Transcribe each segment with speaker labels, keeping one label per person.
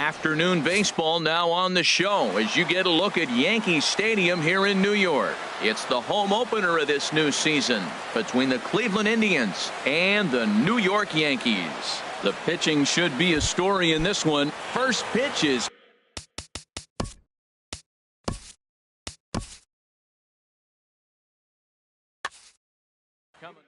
Speaker 1: Afternoon baseball now on the show as you get a look at Yankee Stadium here in New York. It's the home opener of this new season between the Cleveland Indians and the New York Yankees. The pitching should be a story in this one. First pitch is coming.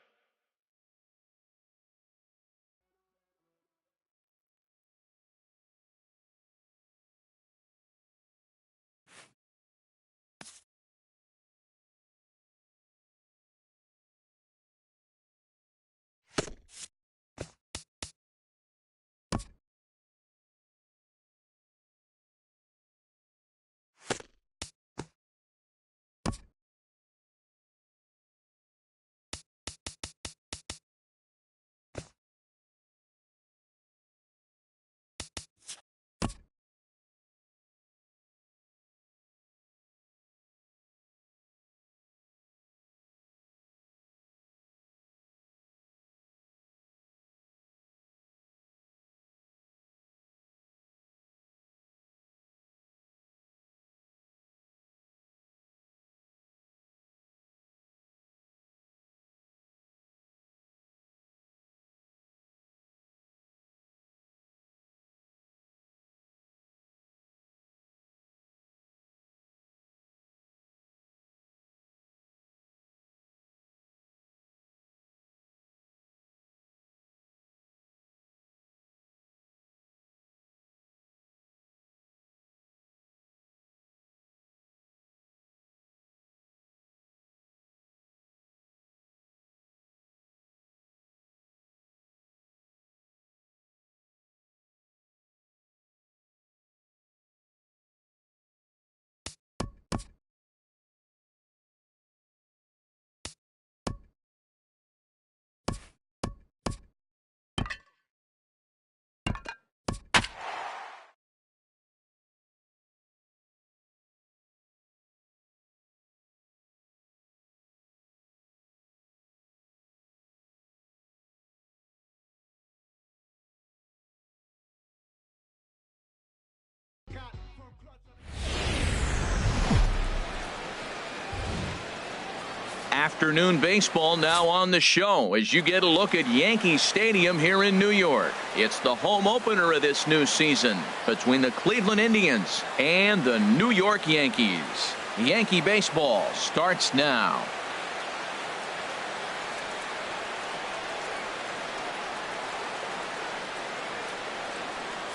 Speaker 1: Afternoon baseball now on the show as you get a look at Yankee Stadium here in New York. It's the home opener of this new season between the Cleveland Indians and the New York Yankees. Yankee baseball starts now.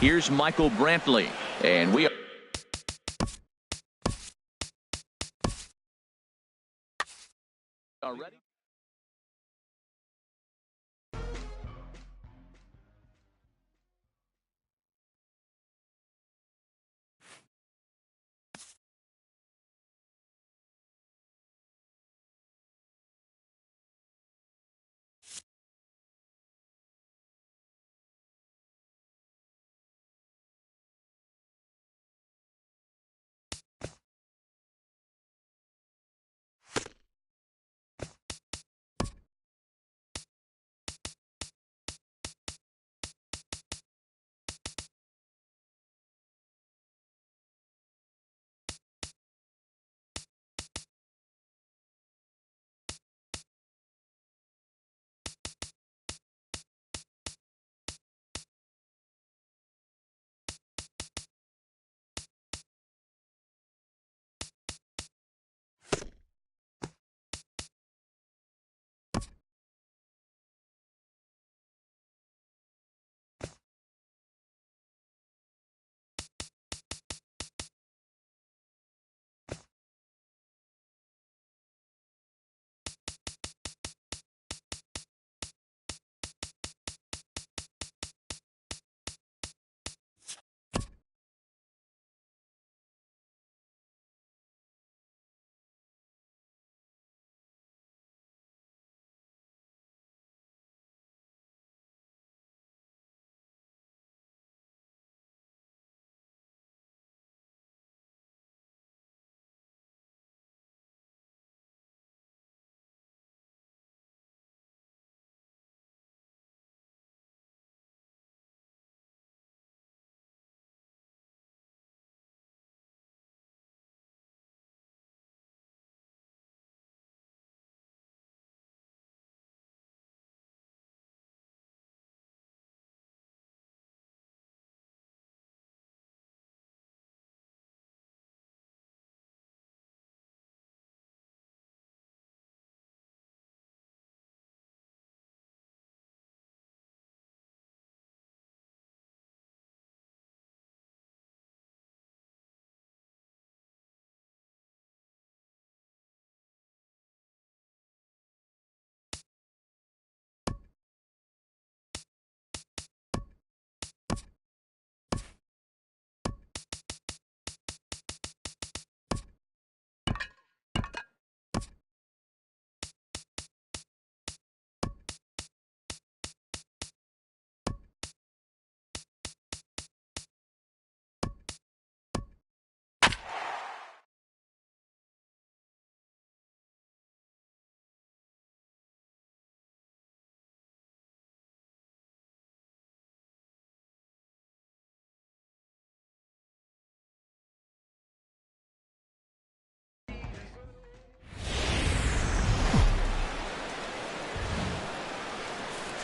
Speaker 1: Here's Michael Brantley, and we are ready.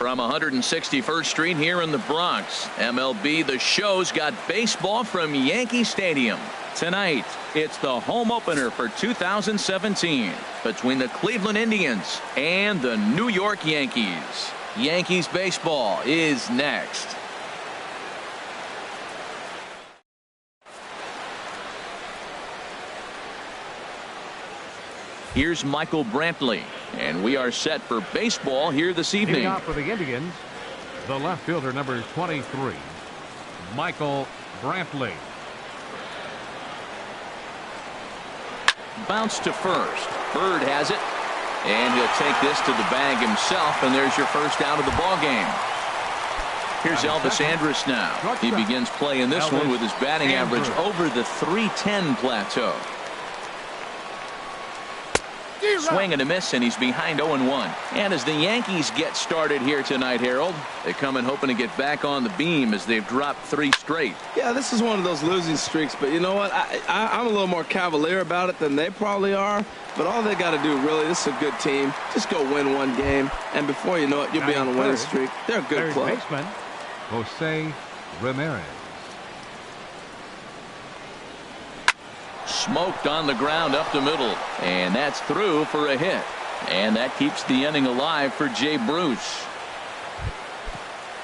Speaker 1: From 161st Street here in the Bronx, MLB The Show's got baseball from Yankee Stadium. Tonight, it's the home opener for 2017 between the Cleveland Indians and the New York Yankees. Yankees baseball is next. Here's Michael Brantley, and we are set for baseball here this evening.
Speaker 2: Leading off for the Indians, the left fielder, number 23, Michael Brantley.
Speaker 1: Bounce to first. Bird has it, and he'll take this to the bag himself, and there's your first out of the ball game. Here's Elvis Andrus now. He begins playing this one with his batting average over the .310 plateau. Swing and a miss, and he's behind 0-1. And as the Yankees get started here tonight, Harold, they come in hoping to get back on the beam as they've dropped 3 straight.
Speaker 3: Yeah, this is one of those losing streaks, but you know what? I'm a little more cavalier about it than they probably are. But all they got to do, really, this is a good team. Just go win one game, and before you know it, you'll be on a winning streak. They're a good club.
Speaker 2: Baseman, Jose Ramirez.
Speaker 1: Smoked on the ground up the middle, and that's through for a hit, and that keeps the inning alive for Jay Bruce.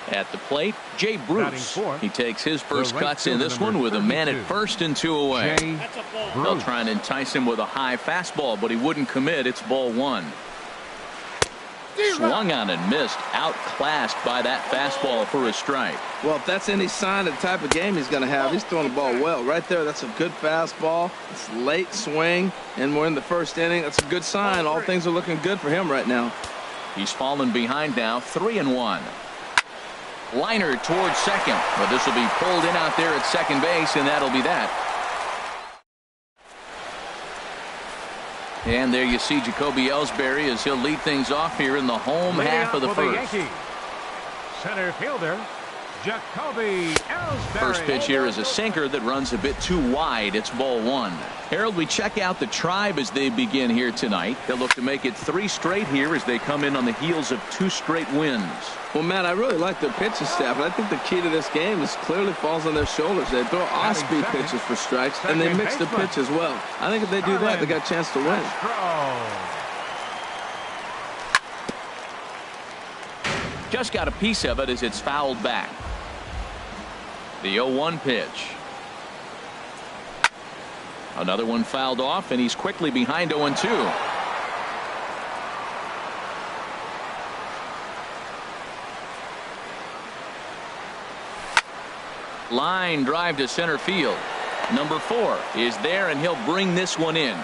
Speaker 1: At the plate, Jay Bruce. He takes his first cuts in this one with a man at first and 2 away. They'll try and entice him with a high fastball, but he wouldn't commit. It's ball 1. Swung on and missed, outclassed by that fastball for a strike.
Speaker 3: Well, if that's any sign of the type of game he's going to have, he's throwing the ball well. Right there, that's a good fastball. It's late swing, and we're in the first inning. That's a good sign. All things are looking good for him right now.
Speaker 1: He's fallen behind now, 3-1. Liner towards second, but this will be pulled in out there at second base, and that'll be that. And there you see Jacoby Ellsbury as he'll lead things off here in the home half of the first.
Speaker 2: Center fielder Jacoby Ellsbury.
Speaker 1: First pitch here is a sinker that runs a bit too wide. It's ball 1. Harold, we check out the Tribe as they begin here tonight. They'll look to make it 3 straight here as they come in on the heels of 2 straight wins.
Speaker 3: Well, Matt, I really like their pitching staff, and I think the key to this game is clearly falls on their shoulders. They throw off-speed pitches for strikes, and they mix the pitch as well. I think if they do that, they got a chance to win.
Speaker 1: Just got a piece of it as it's fouled back. The 0-1 pitch. Another one fouled off, and he's quickly behind 0-2. Line drive to center field. Number 4 is there, and he'll bring this one in.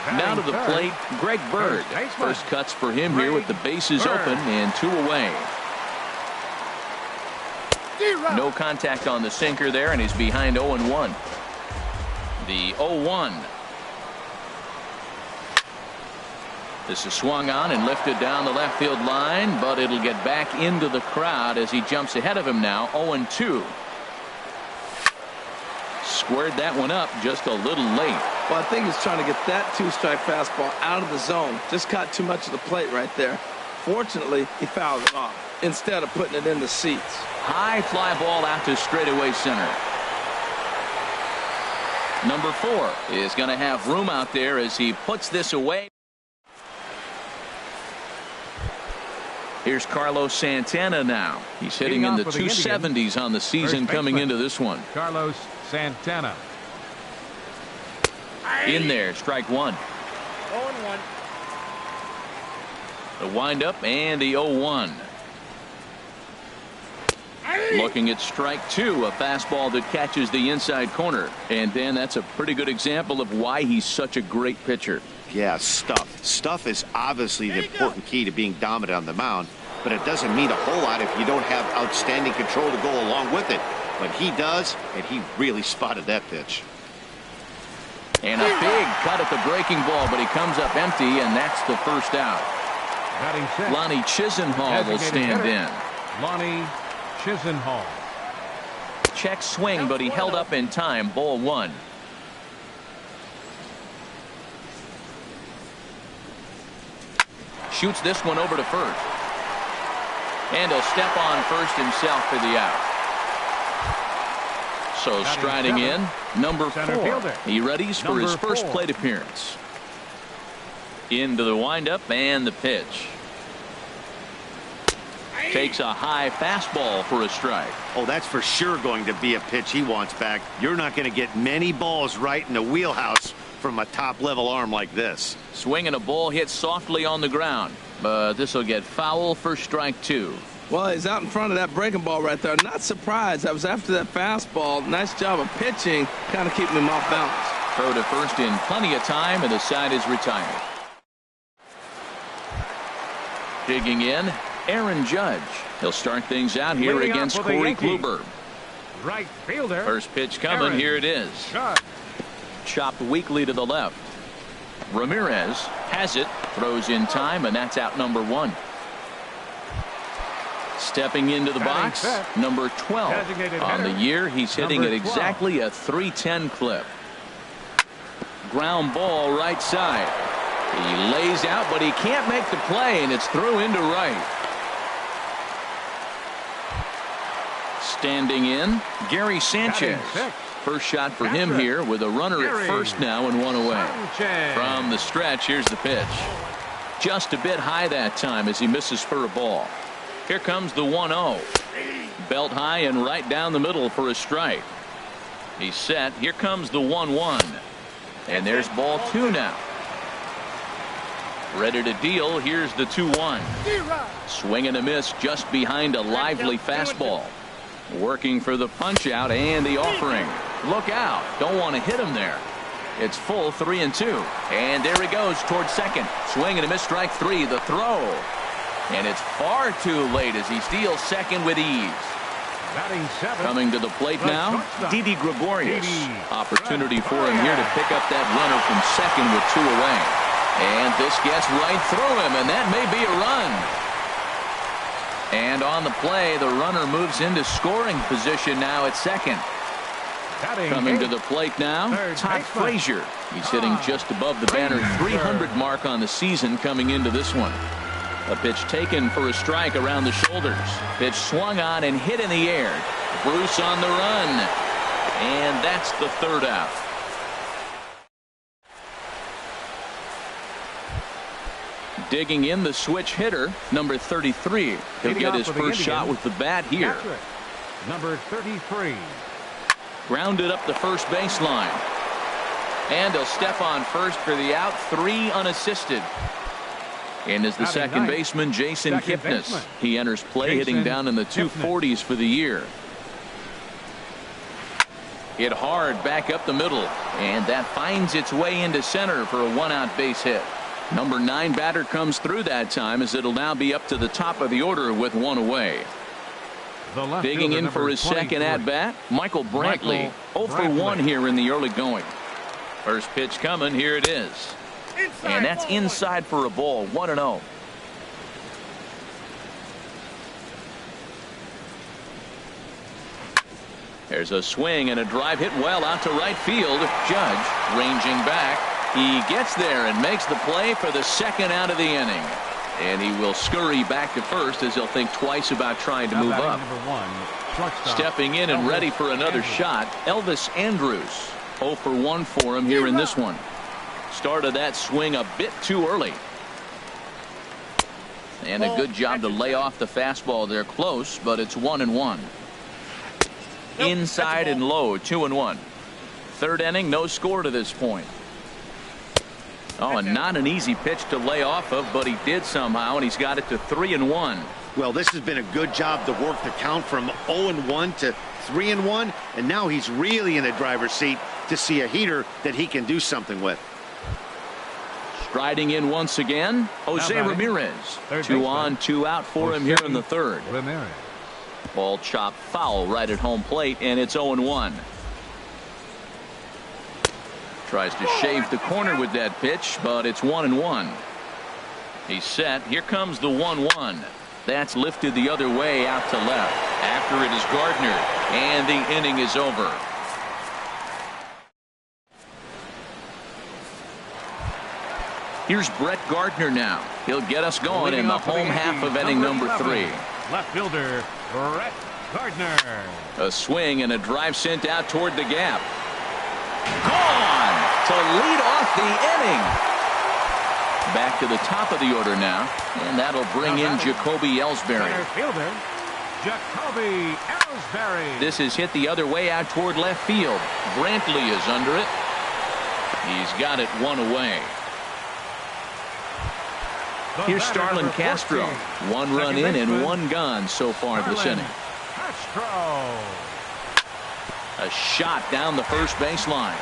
Speaker 1: Now to the plate, Greg Bird. First cuts for him here with the bases open and 2 away. No contact on the sinker there, and he's behind 0-1. The 0-1. This is swung on and lifted down the left field line, but it'll get back into the crowd as he jumps ahead of him now. 0-2. Squared that one up just a little late.
Speaker 3: Well, I think he's trying to get that 2-strike fastball out of the zone. Just caught too much of the plate right there. Fortunately, he fouled it off instead of putting it in the seats.
Speaker 1: High fly ball out to straightaway center. Number 4 is going to have room out there as he puts this away. Here's Carlos Santana now. He's hitting in the 270s on the season coming into this one.
Speaker 2: Carlos Santana.
Speaker 1: In there, strike 1.
Speaker 4: 0-1.
Speaker 1: The windup and the 0-1. Looking at strike 2, a fastball that catches the inside corner. And Dan, that's a pretty good example of why he's such a great pitcher.
Speaker 5: Yeah, stuff. Stuff is obviously the important key to being dominant on the mound, but it doesn't mean a whole lot if you don't have outstanding control to go along with it. But he does, and he really spotted that pitch.
Speaker 1: And a big cut at the breaking ball, but he comes up empty, and that's the first out. Lonnie Chisenhall will stand in.
Speaker 2: Lonnie Chisenhall.
Speaker 1: Check swing, but he held up in time. Ball 1. Shoots this one over to first. And he'll step on first himself for the out. So striding in, number 4. He readies for his first plate appearance. Into the windup and the pitch. Takes a high fastball for a strike.
Speaker 5: Oh, that's for sure going to be a pitch he wants back. You're not going to get many balls right in the wheelhouse from a top-level arm like this.
Speaker 1: Swinging a ball hit softly on the ground, but this will get foul for strike 2.
Speaker 3: Well, he's out in front of that breaking ball right there. Not surprised. I was after that fastball. Nice job of pitching, kind of keeping him off balance.
Speaker 1: Throw to first in plenty of time, and the side is retired. Digging in, Aaron Judge. He'll start things out here against Corey Kluber.
Speaker 2: Right fielder.
Speaker 1: First pitch coming. Here it is. Chopped weakly to the left. Ramirez has it, throws in time, and that's out number 1. Stepping into the box, number 12. On the year, he's hitting at exactly a .310 clip. Ground ball right side. He lays out, but he can't make the play, and it's through into right. Standing in, Gary Sanchez. First shot for him here with a runner at first now and 1 away. From the stretch, here's the pitch. Just a bit high that time as he misses for a ball. Here comes the 1-0. Belt high and right down the middle for a strike. He's set. Here comes the 1-1. And there's ball 2 now. Ready to deal. Here's the 2-1. Swing and a miss just behind a lively fastball. Working for the punch out and the offering. Look out. Don't want to hit him there. It's full 3-2. And there he goes towards second. Swing and a miss, strike 3. The throw. And it's far too late as he steals second with ease. Coming to the plate now, Didi Gregorius. Opportunity for him here to pick up that runner from second with 2 away. And this gets right through him, and that may be a run. And on the play, the runner moves into scoring position now at second. Coming to the plate now, Todd Frazier. He's hitting just above the banner 300 mark on the season coming into this one. A pitch taken for a strike around the shoulders. Pitch swung on and hit in the air. Bruce on the run. And that's the 3rd out. Digging in, the switch hitter, number 33. He'll get his first shot with the bat here.
Speaker 2: Number 33.
Speaker 1: Grounded up the first baseline. And he'll step on first for the out. 3 unassisted. And is the second baseman, Jason Kipnis. He enters play hitting down in the 240s for the year. Hit hard back up the middle. And that finds its way into center for a 1-out base hit. Number 9 batter comes through that time as it'll now be up to the top of the order with 1 away. Digging in for his second at-bat, Michael Brantley. 0 for 1 here in the early going. First pitch coming. Here it is. And that's inside for a ball. 1-0. There's a swing and a drive hit well out to right field. Judge ranging back. He gets there and makes the play for the second out of the inning. And he will scurry back to first as he'll think twice about trying to move up. Stepping in and ready for another shot, Elvis Andrus. 0 for 1 for him here in this one. Started that swing a bit too early. And a good job to lay off the fastball there close, but it's 1-1. Inside and low, 2-1. 3rd inning, no score to this point. Oh, and not an easy pitch to lay off of, but he did somehow, and he's got it to 3-1.
Speaker 5: Well, this has been a good job to work the count from 0-1 to 3-1, and now he's really in the driver's seat to see a heater that he can do something with.
Speaker 1: Striding in once again, Jose Ramirez. 2 on, 2 out for him here in the 3rd. Ball chopped foul right at home plate, and it's 0-1. Tries to shave the corner with that pitch, but it's 1-1. He's set. Here comes the 1-1. That's lifted the other way out to left. After it is Gardner, and the inning is over. Here's Brett Gardner now. He'll get us going in the home half of inning number 3.
Speaker 2: left fielder Brett Gardner.
Speaker 1: A swing and a drive sent out toward the gap. Gone to lead off the inning. Back to the top of the order now, and that'll bring in Jacoby Ellsbury.
Speaker 2: Center fielder Jacoby Ellsbury.
Speaker 1: This is hit the other way out toward left field. Brantley is under it. He's got it one away. Here's Starlin Castro. One run in and one gone so far this inning.
Speaker 2: Castro.
Speaker 1: A shot down the first baseline.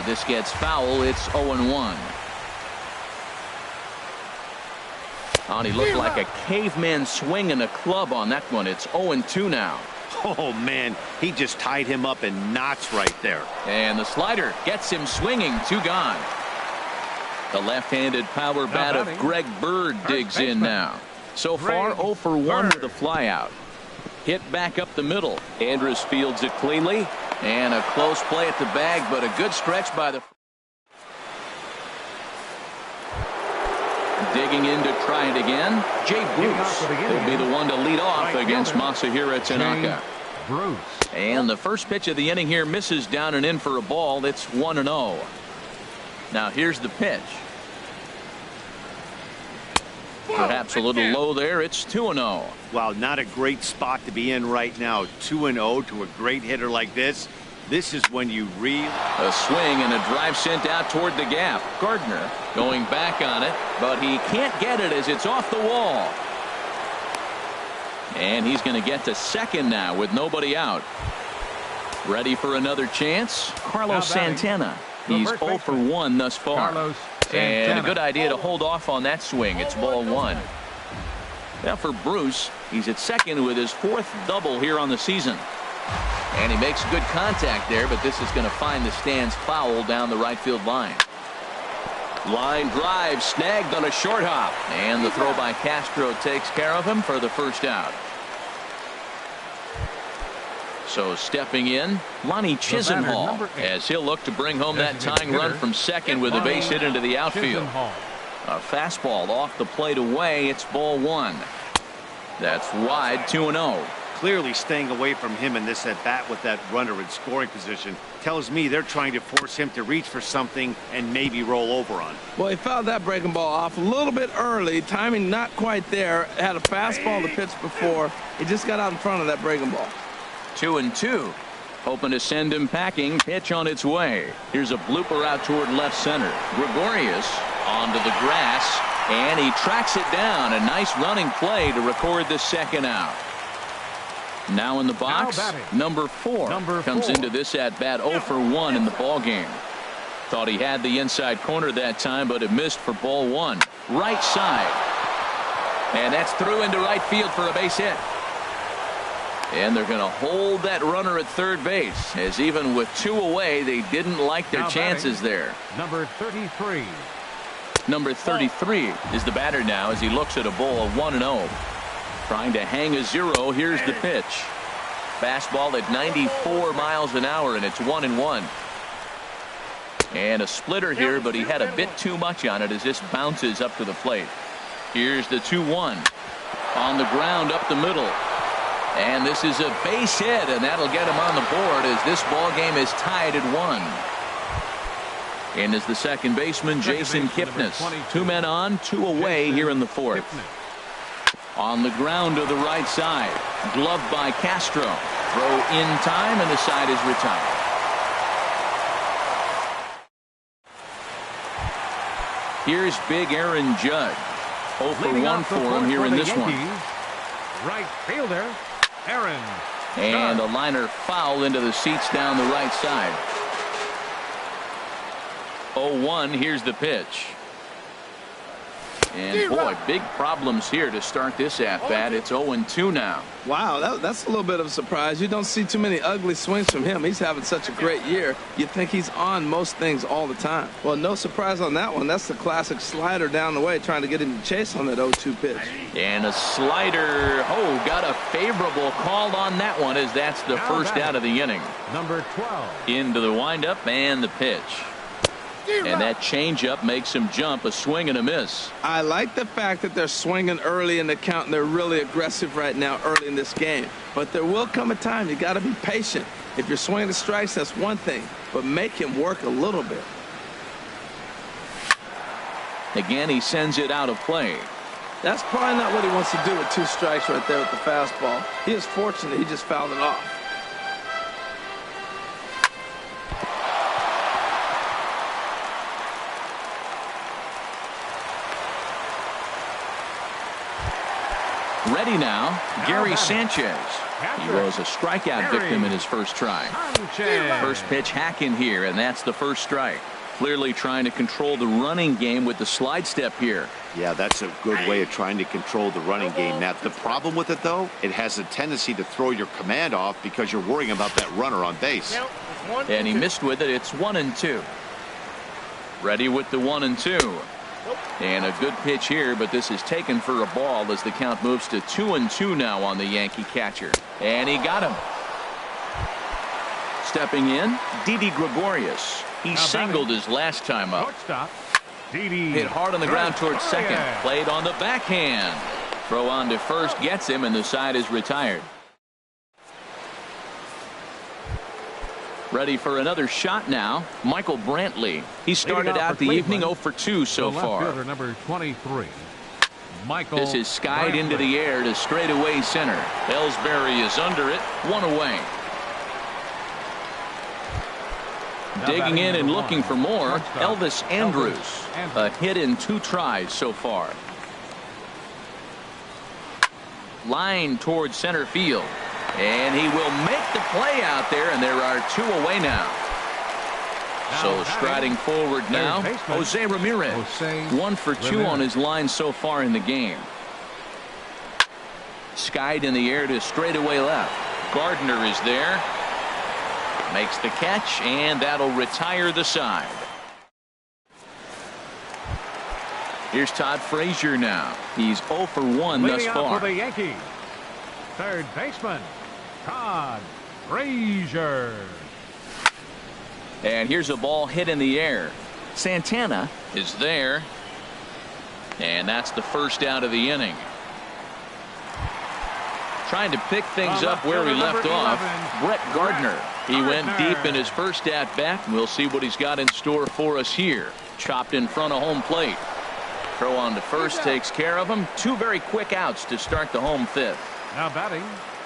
Speaker 1: This gets foul. It's 0-1. Oh, he looked like a caveman swinging a club on that one. It's 0-2 now.
Speaker 5: Oh, man, he just tied him up in knots right there.
Speaker 1: And the slider gets him swinging. 2 gone. The left-handed power bat of Greg Bird digs in now. So far, 0 for 1 with a flyout. Hit back up the middle. Andrus fields it cleanly. And a close play at the bag, but a good stretch by the... Digging in to try it again. Jay Bruce will be the one to lead off against Masahiro Tanaka.
Speaker 2: Bruce.
Speaker 1: And the first pitch of the inning here misses down and in for a ball. It's 1-0. Now here's the pitch. Perhaps a little low there. It's 2-0.
Speaker 5: Wow, not a great spot to be in right now. 2-0 to a great hitter like this. This is when you really...
Speaker 1: A swing and a drive sent out toward the gap. Gardner going back on it, but he can't get it as it's off the wall. And he's going to get to second now with nobody out. Ready for another chance? Carlos Santana. He's 0 for 1 thus far. And a good idea to hold off on that swing. It's ball 1. Now for Bruce, he's at second with his 4th double here on the season. And he makes good contact there, but this is going to find the stands foul down the right field line. Line drive snagged on a short hop. And the throw by Castro takes care of him for the first out. So stepping in, Lonnie Chisenhall, as he'll look to bring home that tying run from second with a base hit into the outfield. A fastball off the plate away. It's ball 1. That's wide. 2-0.
Speaker 5: Clearly staying away from him in this at bat with that runner in scoring position tells me they're trying to force him to reach for something and maybe roll over on.
Speaker 3: Well, he fouled that breaking ball off a little bit early. Timing not quite there. Had a fastball to pitch before. He just got out in front of that breaking ball.
Speaker 1: 2-2. Hoping to send him packing. Pitch on its way. Here's a blooper out toward left center. Gregorius onto the grass, and he tracks it down. A nice running play to record the second out. Now in the box, number 4 comes into this at bat 0 for 1 in the ball game. Thought he had the inside corner that time, but it missed for ball 1. Right side. And that's through into right field for a base hit. And they're going to hold that runner at third base, as even with 2 away, they didn't like their chances there.
Speaker 2: Number 33.
Speaker 1: Number 33 is the batter now as he looks at a ball of 1-0. Trying to hang a 0. Here's the pitch. Fastball at 94 miles an hour, and it's 1-1. And a splitter here, but he had a bit too much on it as this bounces up to the plate. Here's the 2-1. On the ground up the middle. And this is a base hit, and that'll get him on the board as this ball game is tied at 1. And as the second baseman, Jason Kipnis. 2 men on, 2 away here in the 4th. On the ground to the right side. Gloved by Castro. Throw in time, and the side is retired. Here's big Aaron Judge. 0 for 1 for him here in this one.
Speaker 2: Right fielder, Aaron.
Speaker 1: And a liner foul into the seats down the right side. 0-1. Here's the pitch. And boy, big problems here to start this at bat. It's 0-2 now.
Speaker 3: Wow, that's a little bit of a surprise. You don't see too many ugly swings from him. He's having such a great year. You think he's on most things all the time. Well, no surprise on that one. That's the classic slider down the way, trying to get him to chase on that 0-2 pitch.
Speaker 1: And a slider. Oh, got a favorable call on that one, as that's the first out of the inning.
Speaker 2: Number 12.
Speaker 1: Into the windup and the pitch. And And that changeup makes him jump, a swing and a miss.
Speaker 3: I like the fact that they're swinging early in the count, and they're really aggressive right now early in this game. But there will come a time you got to be patient. If you're swinging the strikes, that's one thing, but make him work a little bit.
Speaker 1: Again, he sends it out of play.
Speaker 3: That's probably not what he wants to do with 2 strikes right there with the fastball. He is fortunate he just fouled it off.
Speaker 1: Ready now, Gary Sanchez. He was a strikeout victim in his first try. First pitch hack in here, and that's the first strike. Clearly trying to control the running game with the slide step here.
Speaker 5: Yeah, that's a good way of trying to control the running game. Now, the problem with it, though, it has a tendency to throw your command off because you're worrying about that runner on base.
Speaker 1: And he missed with it. It's 1-2. Ready with the 1-2. And a good pitch here, but this is taken for a ball as the count moves to 2-2 now on the Yankee catcher. And he got him. Stepping in, Didi Gregorius. He singled his last time up. Hit hard on the ground towards second. Played on the backhand. Throw on to first gets him, and the side is retired. Ready for another shot now, Michael Brantley. He started out the evening 0 for 2 so far.
Speaker 2: Fielder number 23, Michael
Speaker 1: This is skied
Speaker 2: Brantley.
Speaker 1: into the air to straightaway center. Ellsbury is under it, 1 away. Digging in and looking for more, Elvis Andrus. A hit in 2 tries so far. Line towards center field. And he will make the play out there, and there are 2 away now. So striding forward now, Jose Ramirez. 1 for 2 on his line so far in the game. Skied in the air to straightaway left. Gardner is there. Makes the catch, and that'll retire the side. Here's Todd Frazier now. He's 0 for 1 thus far.
Speaker 2: For the Yankees, third baseman, Todd Frazier.
Speaker 1: And here's a ball hit in the air. Santana is there. And that's the first out of the inning. Trying to pick things up where he left off, Brett Gardner. He went deep in his first at-bat. We'll see what he's got in store for us here. Chopped in front of home plate. Throw on to first takes care of him. 2 very quick outs to start the home 5th.
Speaker 2: Now batting.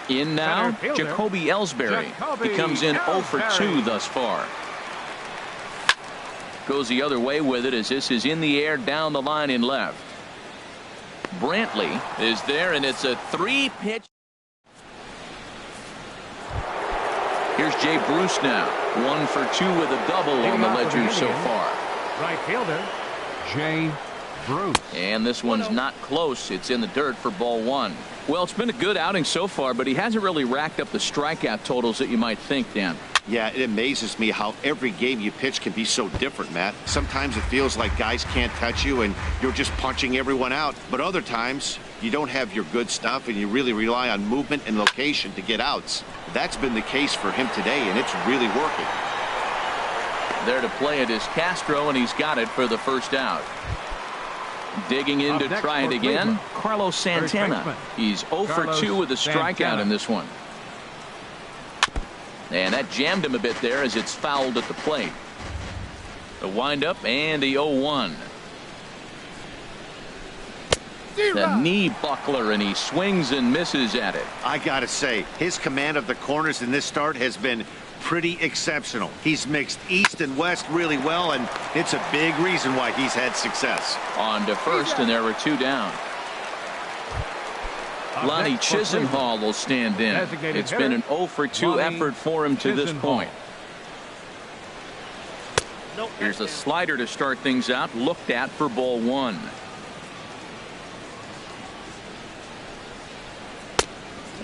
Speaker 1: In now, Jacoby Ellsbury. He comes in 0 for 2 thus far. Goes the other way with it as this is in the air down the line in left. Brantley is there, and it's a 3-pitch. Here's Jay Bruce now. 1 for 2 with a double on the ledger so far.
Speaker 2: Right fielder, Jay Bruce.
Speaker 1: And this one's not close. It's in the dirt for ball 1. Well, it's been a good outing so far, but he hasn't really racked up the strikeout totals that you might think, Dan.
Speaker 5: Yeah, it amazes me how every game you pitch can be so different, Matt. Sometimes it feels like guys can't touch you and you're just punching everyone out. But other times you don't have your good stuff and you really rely on movement and location to get outs. That's been the case for him today, and it's really working.
Speaker 1: There to play it is Castro, and he's got it for the first out. Digging in to try it again, Carlos Santana. He's 0 for 2 with a strikeout in this one. And that jammed him a bit there as it's fouled at the plate. The windup and the 0-1. The knee buckler, and he swings and misses at it.
Speaker 5: I gotta say, his command of the corners in this start has been pretty exceptional. He's mixed east and west really well, and it's a big reason why he's had success.
Speaker 1: On to first, and there were 2 down. Lonnie Chisenhall will stand in. It's been an 0 for 2 effort for him to this point. Here's a slider to start things out, looked at for ball 1.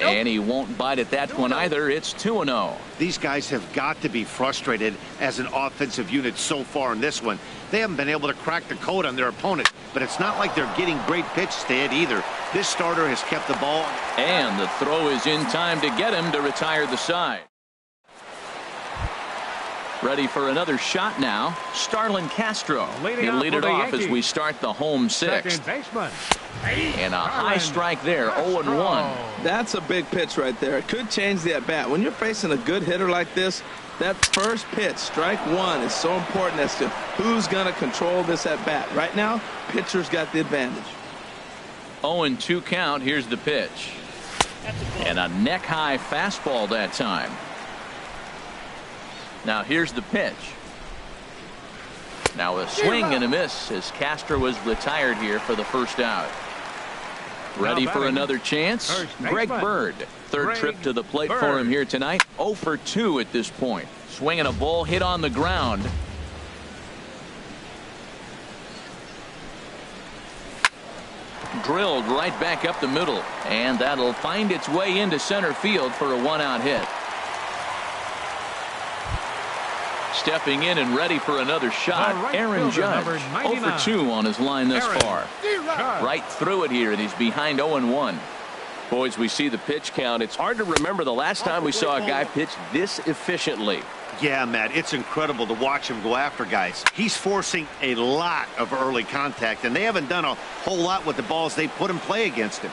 Speaker 1: And he won't bite at that one either. It's 2-0.
Speaker 5: These guys have got to be frustrated as an offensive unit so far in this one. They haven't been able to crack the code on their opponent, but it's not like they're getting great pitches to hit either. This starter has kept the ball.
Speaker 1: And the throw is in time to get him to retire the side. Ready for another shot now. Starlin Castro. He'll lead it off as we start the home sixth. And a high strike there, 0-1.
Speaker 3: That's a big pitch right there. It could change the at-bat. When you're facing a good hitter like this, that first pitch, strike one, is so important as to who's going to control this at-bat. Right now, pitcher's got the advantage.
Speaker 1: 0-2 count. Here's the pitch. And a neck-high fastball that time. Now here's the pitch. Now a swing and a miss as Castro is retired here for the first out. Ready for another chance? Greg Bird. Third trip to the plate for him here tonight. 0 for 2 at this point. Swinging a ball hit on the ground. Drilled right back up the middle. And that'll find its way into center field for a 1-out hit. Stepping in and ready for another shot, Aaron Judge. 0 for 2 on his line thus far. Right through it here, and he's behind 0-1.
Speaker 4: Boys, we see the pitch count. It's hard to remember the last time we saw a guy pitch this efficiently.
Speaker 5: Yeah, Matt, it's incredible to watch him go after guys. He's forcing a lot of early contact, and they haven't done a whole lot with the balls they put in play against him.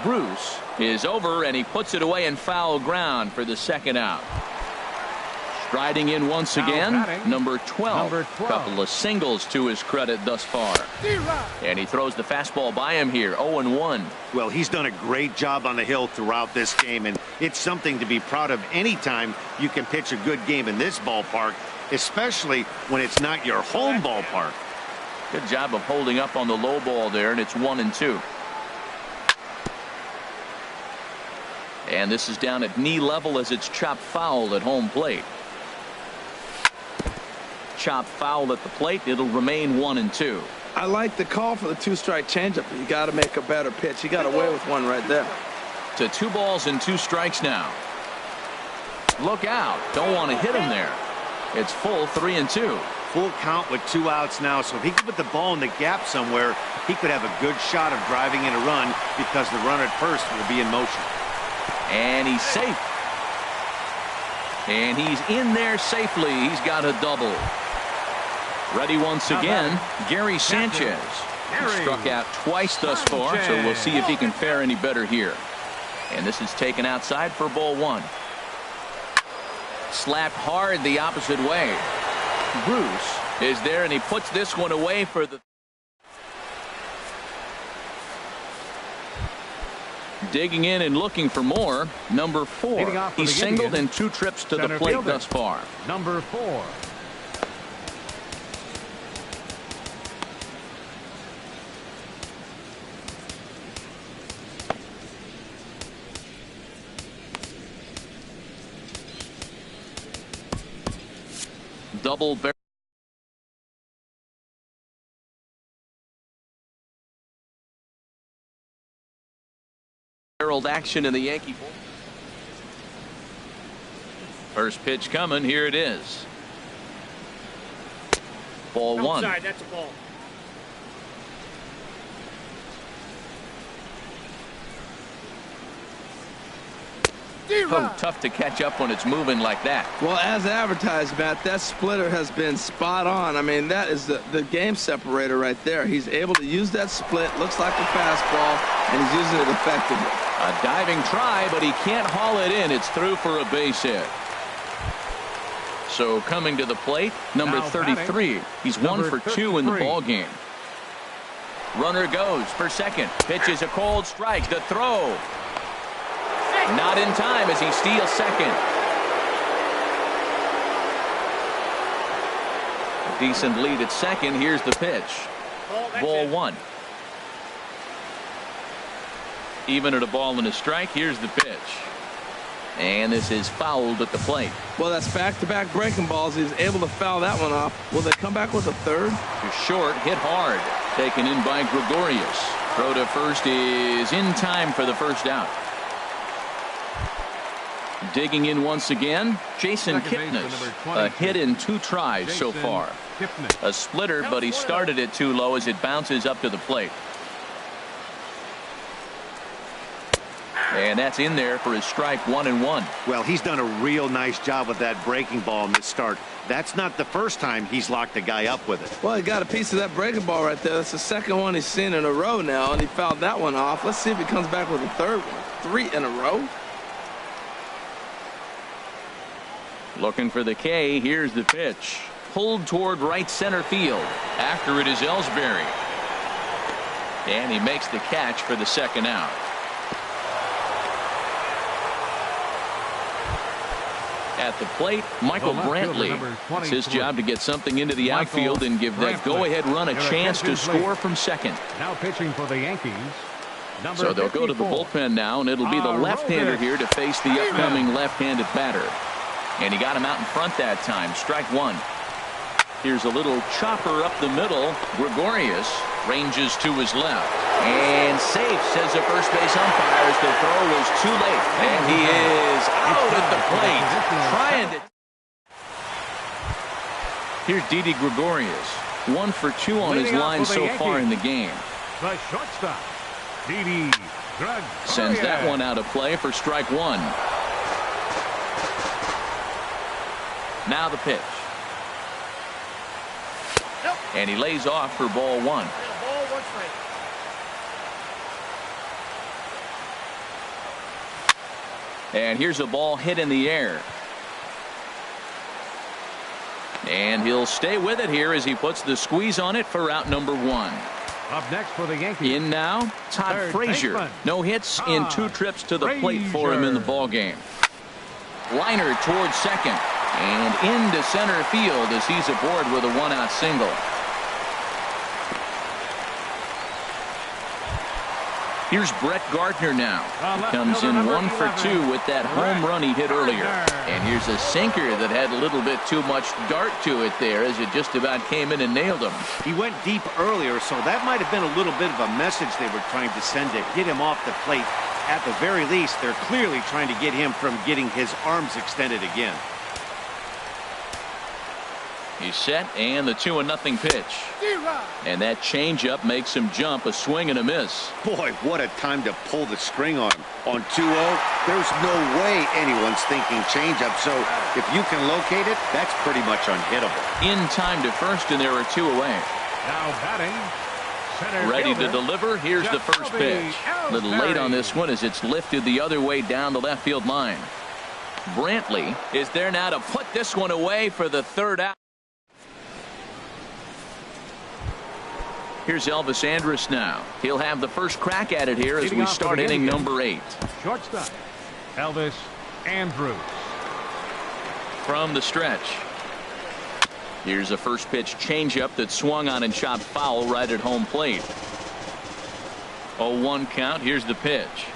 Speaker 1: Bruce is over, and he puts it away in foul ground for the second out. Striding in once again, number 12. Couple of singles to his credit thus far. And he throws the fastball by him here, 0-1.
Speaker 5: Well, he's done a great job on the hill throughout this game, and it's something to be proud of anytime you can pitch a good game in this ballpark, especially when it's not your home ballpark.
Speaker 1: Good job of holding up on the low ball there, and it's 1-2. And this is down at knee level as it's chopped foul at home plate. Chop foul at the plate. It'll remain 1-2.
Speaker 3: I like the call for the 2-strike changeup. You got to make a better pitch. You got away with one right there.
Speaker 1: To 2 balls and 2 strikes now. Look out. Don't want to hit him there. It's full 3-2.
Speaker 5: Full count with 2 outs now, so if he could put the ball in the gap somewhere, he could have a good shot of driving in a run because the runner at first will be in motion.
Speaker 1: And he's safe. And he's in there safely. He's got a double. Ready once again, Gary Sanchez. He struck out twice thus far, so we'll see if he can fare any better here. And this is taken outside for ball 1. Slapped hard the opposite way. Bruce is there, and he puts this one away for the... Digging in and looking for more, number 4. He's singled in 2 trips to the plate thus far.
Speaker 2: Number 4.
Speaker 1: Double barreled action in the Yankee ball. First pitch coming. Here it is. Ball 1.
Speaker 6: Outside, that's a ball.
Speaker 1: Oh, tough to catch up when it's moving like that.
Speaker 3: Well, as advertised, Matt, that splitter has been spot on. I mean, that is the game separator right there. He's able to use that split, looks like a fastball, and he's using it effectively.
Speaker 1: A diving try, but he can't haul it in. It's through for a base hit. So coming to the plate, number 33. He's 1 for 2 in the ball game. Runner goes for second. Pitches a cold strike. The throw. Not in time as he steals second. A decent lead at second. Here's the pitch. Ball 1. Even at a ball and a strike. Here's the pitch. And this is fouled at the plate.
Speaker 3: Well, that's back-to-back breaking balls. He's able to foul that one off. Will they come back with a third?
Speaker 1: Short, hit hard. Taken in by Gregorius. Throw to first is in time for the first out. Digging in once again, Jason Kipnis. A hit in 2 tries so far. A splitter, but he started it too low as it bounces up to the plate. And that's in there for his strike 1-1.
Speaker 5: Well, he's done a real nice job with that breaking ball in this start. That's not the first time he's locked a guy up with it.
Speaker 3: Well, he got a piece of that breaking ball right there. That's the second one he's seen in a row now, and he fouled that one off. Let's see if he comes back with a third one. 3 in a row.
Speaker 1: Looking for the K. Here's the pitch. Pulled toward right center field. After it is Ellsbury. And he makes the catch for the second out. At the plate, Michael Brantley. It's his job to get something into the outfield and give that go-ahead run a chance to score from second.
Speaker 2: Now pitching for the Yankees.
Speaker 1: So they'll go to the bullpen now, and it'll be the left-hander here to face the upcoming left-handed batter. And he got him out in front that time. Strike 1. Here's a little chopper up the middle. Gregorius ranges to his left. And safe, says the first base umpire, as the throw was too late. And he is out at the plate. Trying to... Here's Didi Gregorius. 1 for 2 on his line so far in the game.
Speaker 2: The shortstop, Didi Gregorius.
Speaker 1: Sends that one out of play for strike 1. Now the pitch. And he lays off for ball 1. And here's a ball hit in the air. And he'll stay with it here as he puts the squeeze on it for out number 1.
Speaker 2: Up next for the Yankees.
Speaker 1: In now, Todd Frazier.
Speaker 2: Baseman.
Speaker 1: No hits in 2 trips to the plate for him in the ball game. Liner towards second. And into center field as he's aboard with a 1-out single. Here's Brett Gardner now. He comes in 1 for 2 with that home run he hit earlier. And here's a sinker that had a little bit too much dart to it there as it just about came in and nailed him.
Speaker 5: He went deep earlier, so that might have been a little bit of a message they were trying to send to get him off the plate. At the very least, they're clearly trying to get him from getting his arms extended again.
Speaker 1: He's set, and the 2-0 pitch. And that changeup makes him jump, a swing and a miss.
Speaker 5: Boy, what a time to pull the string on him. On 2-0, there's no way anyone's thinking changeup, so if you can locate it, that's pretty much unhittable.
Speaker 1: In time to first, and there are 2 away.
Speaker 2: Now batting, center
Speaker 1: ready to
Speaker 2: fielder,
Speaker 1: deliver. Here's the first pitch. A little late on this one as it's lifted the other way down the left field line. Brantley is there now to put this one away for the 3rd out. Here's Elvis Andrus now. He'll have the first crack at it here as we start inning number 8.
Speaker 2: Shortstop, Elvis Andrus.
Speaker 1: From the stretch. Here's a first pitch changeup that swung on and chopped foul right at home plate. 0-1 count. Here's the pitch.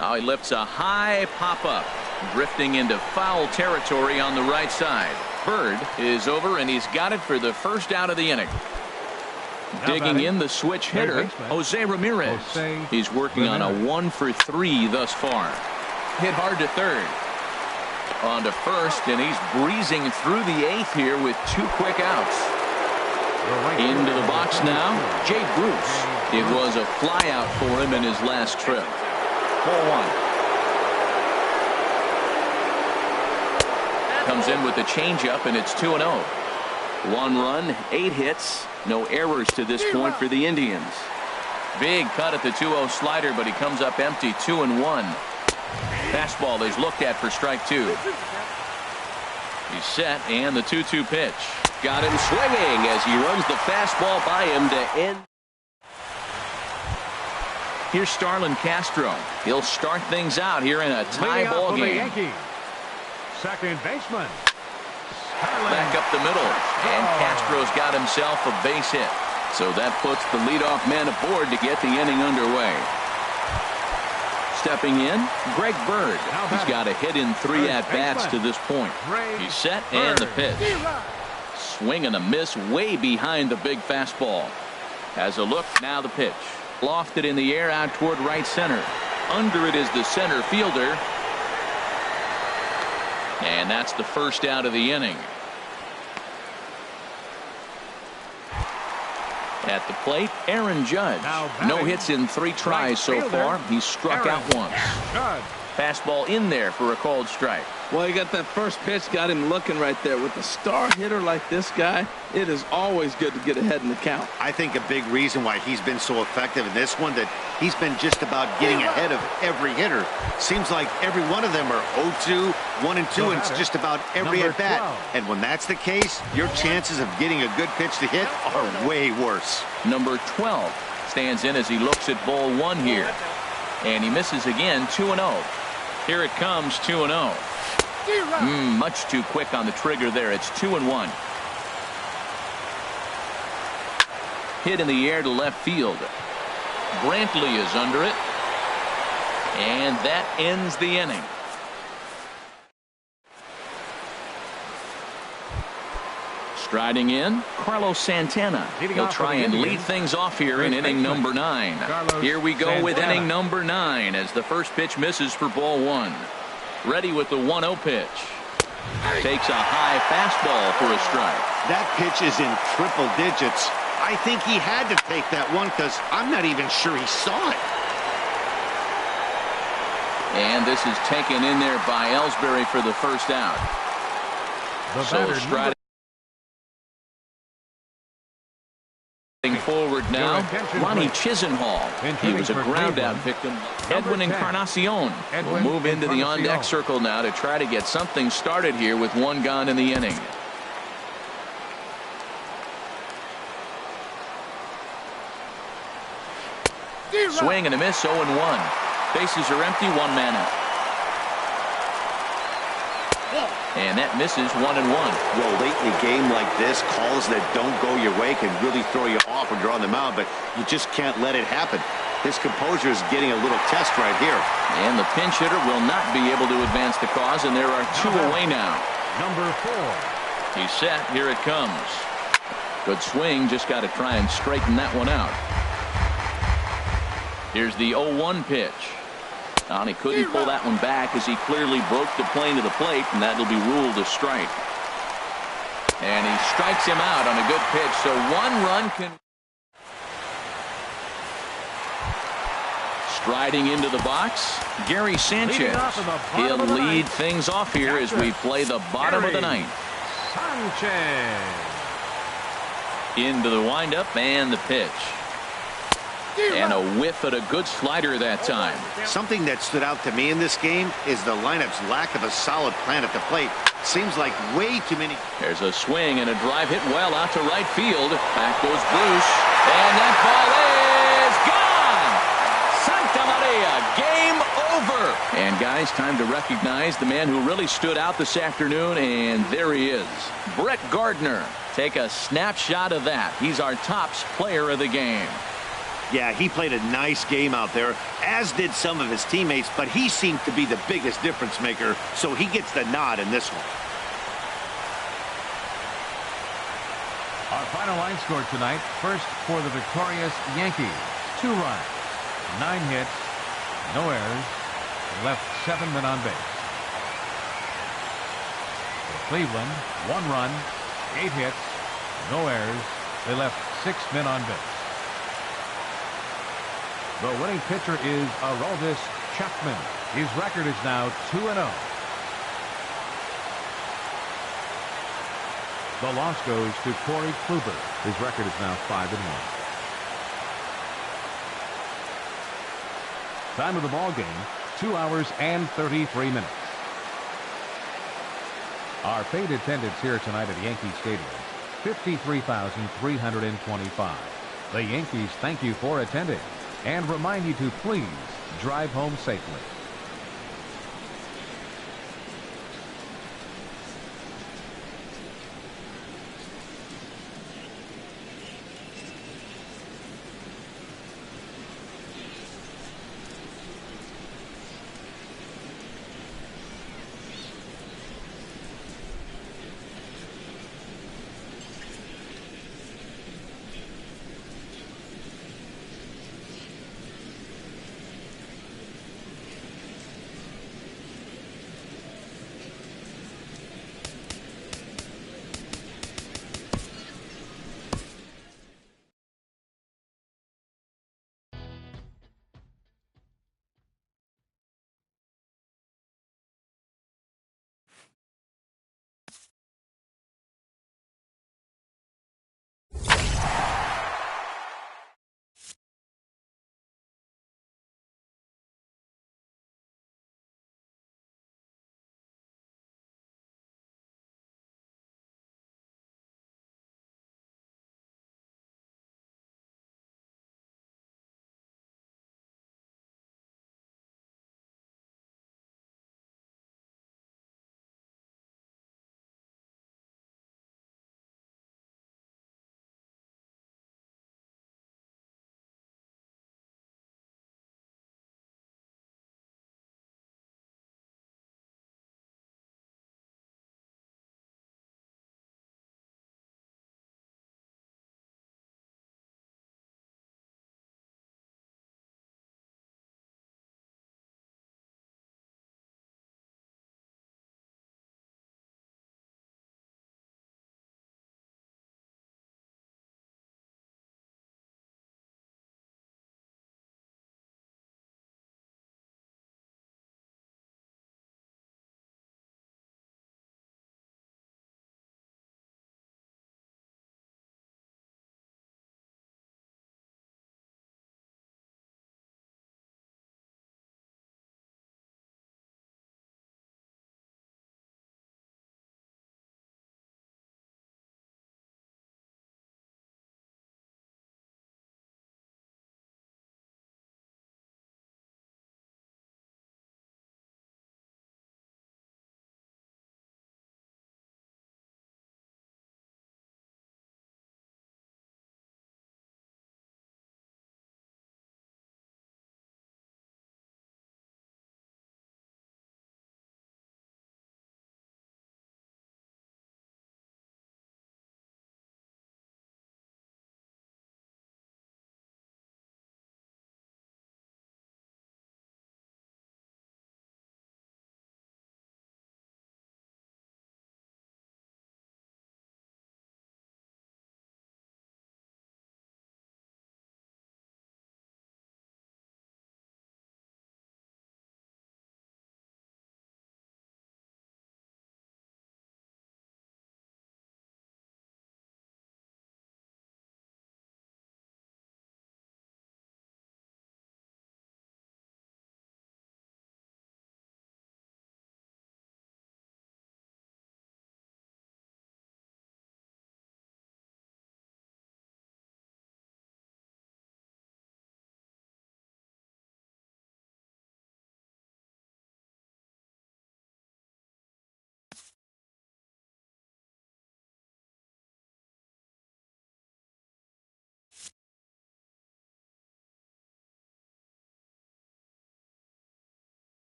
Speaker 1: Now he lifts a high pop-up, drifting into foul territory on the right side. Bird is over, and he's got it for the first out of the inning. Digging in the switch hitter, Jose Ramirez. He's working on a 1 for 3 thus far. Hit hard to third. On to first, and he's breezing through the 8th here with 2 quick outs. Into the box now, Jay Bruce. It was a fly out for him in his last trip. Ball 1. Comes in with the changeup, and it's 2-0. 1 run, 8 hits. No errors to this point for the Indians. Big cut at the 2-0 slider, but he comes up empty. 2-1. Fastball is looked at for strike 2. He's set, and the 2-2 pitch. Got him swinging as he runs the fastball by him to end. Here's Starlin Castro. He'll start things out here in a tie ball game.
Speaker 2: Second baseman.
Speaker 1: Back up the middle, and Castro's got himself a base hit. So that puts the leadoff man aboard to get the inning underway. Stepping in, Greg Bird. He's got a hit in 3 at-bats to this point. He's set, and the pitch. Swing and a miss way behind the big fastball. Has a look, now the pitch. Lofted in the air out toward right center. Under it is the center fielder. And that's the first out of the inning. At the plate, Aaron Judge. No hits in 3 tries so far. He's struck out once. Fastball in there for a called strike.
Speaker 3: Well, you got that first pitch, got him looking right there. With a star hitter like this guy, it is always good to get ahead in the count.
Speaker 5: I think a big reason why he's been so effective in this one, that he's been just about getting ahead of every hitter. Seems like every one of them are 0-2, 1-2, and it's just about every at-bat. And when that's the case, your chances of getting a good pitch to hit are way worse.
Speaker 1: Number 12 stands in as he looks at ball 1 here. And he misses again, 2-0. Here it comes, 2-0. Much too quick on the trigger there. It's 2-1. Hit in the air to left field. Brantley is under it. And that ends the inning. Striding in, Carlos Santana. He'll try and lead things off here in inning number 9. Here we go with inning number 9 as the first pitch misses for ball 1. Ready with the 1-0 pitch. Takes a high fastball for a strike.
Speaker 5: That pitch is in triple digits. I think he had to take that one because I'm not even sure he saw it.
Speaker 1: And this is taken in there by Ellsbury for the first out. So striding forward now, Ronnie Chisenhall. He was a ground-out victim. Edwin Encarnacion will move into the on-deck circle now to try to get something started here with 1 gone in the inning. Swing and a miss, 0-1. Bases are empty, 1 man out. And that misses 1-1.
Speaker 5: Well, late in a game like this, calls that don't go your way can really throw you off when you're on the mound, but you just can't let it happen. His composure is getting a little test right here.
Speaker 1: And the pinch hitter will not be able to advance the cause, and there are 2 away now.
Speaker 2: Number 4.
Speaker 1: He's set. Here it comes. Good swing. Just got to try and straighten that one out. Here's the 0-1 pitch. And he couldn't pull that one back as he clearly broke the plane to the plate, and that'll be ruled a strike. And he strikes him out on a good pitch, so 1 run can. Striding into the box, Gary Sanchez. He'll lead things off here as we play the bottom of the 9th.
Speaker 2: Sanchez.
Speaker 1: Into the windup and the pitch. And a whiff at a good slider that time.
Speaker 5: Something that stood out to me in this game is the lineup's lack of a solid plan at the plate. Seems like way too many.
Speaker 1: There's a swing and a drive hit well out to right field. Back goes Bruce. And that ball is gone. Santa Maria, game over. And guys, time to recognize the man who really stood out this afternoon. And there he is, Brett Gardner. Take a snapshot of that. He's our tops player of the game.
Speaker 5: Yeah, he played a nice game out there, as did some of his teammates, but he seemed to be the biggest difference maker, so he gets the nod in this one.
Speaker 2: Our final line score tonight, first for the victorious Yankees, 2 runs, 9 hits, no errors, left 7 men on base. For Cleveland, 1 run, 8 hits, no errors, they left 6 men on base. The winning pitcher is Aroldis Chapman. His record is now 2-0. The loss goes to Corey Kluber. His record is now 5-1. Time of the ball game, 2 hours and 33 minutes. Our paid attendance here tonight at Yankee Stadium, 53,325. The Yankees thank you for attending and remind you to please drive home safely.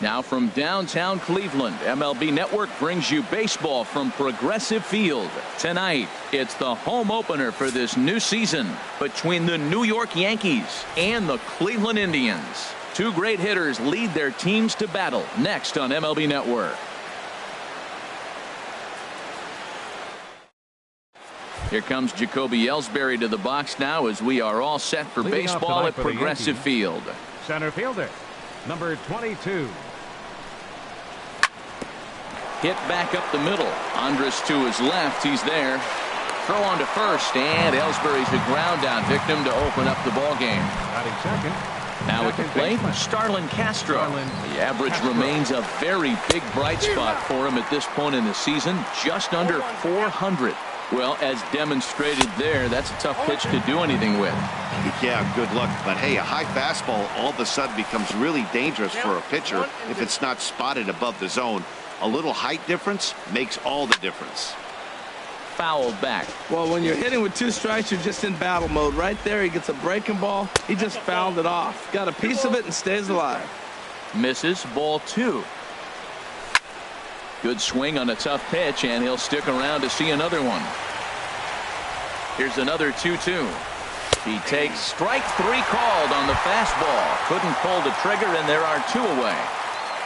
Speaker 1: Now from downtown Cleveland, MLB Network brings you baseball from Progressive Field. Tonight, it's the home opener for this new season between the New York Yankees and the Cleveland Indians. Two great hitters lead their teams to battle next on MLB Network. Here comes Jacoby Ellsbury to the box now as we are all set for baseball at Progressive Field.
Speaker 2: Center fielder, number 22.
Speaker 1: Hit back up the middle. Andrus to his left. He's there. Throw on to first, and Ellsbury's a ground out victim to open up the ball game.
Speaker 2: Batting second.
Speaker 1: Now at the plate, Starlin Castro. The average remains a very big bright spot for him at this point in the season, just under 400. Well, as demonstrated there, that's a tough pitch to do anything with.
Speaker 5: Yeah, good luck. But hey, a high fastball all of a sudden becomes really dangerous for a pitcher if it's not spotted above the zone. A little height difference makes all the difference.
Speaker 1: Fouled back.
Speaker 3: Well, when you're hitting with 2 strikes, you're just in battle mode. Right there, he gets a breaking ball. He just fouled it off. Got a piece of it and stays alive.
Speaker 1: Misses, ball 2. Good swing on a tough pitch, and he'll stick around to see another one. Here's another 2-2. He takes strike 3 called on the fastball. Couldn't pull the trigger, and there are 2 away.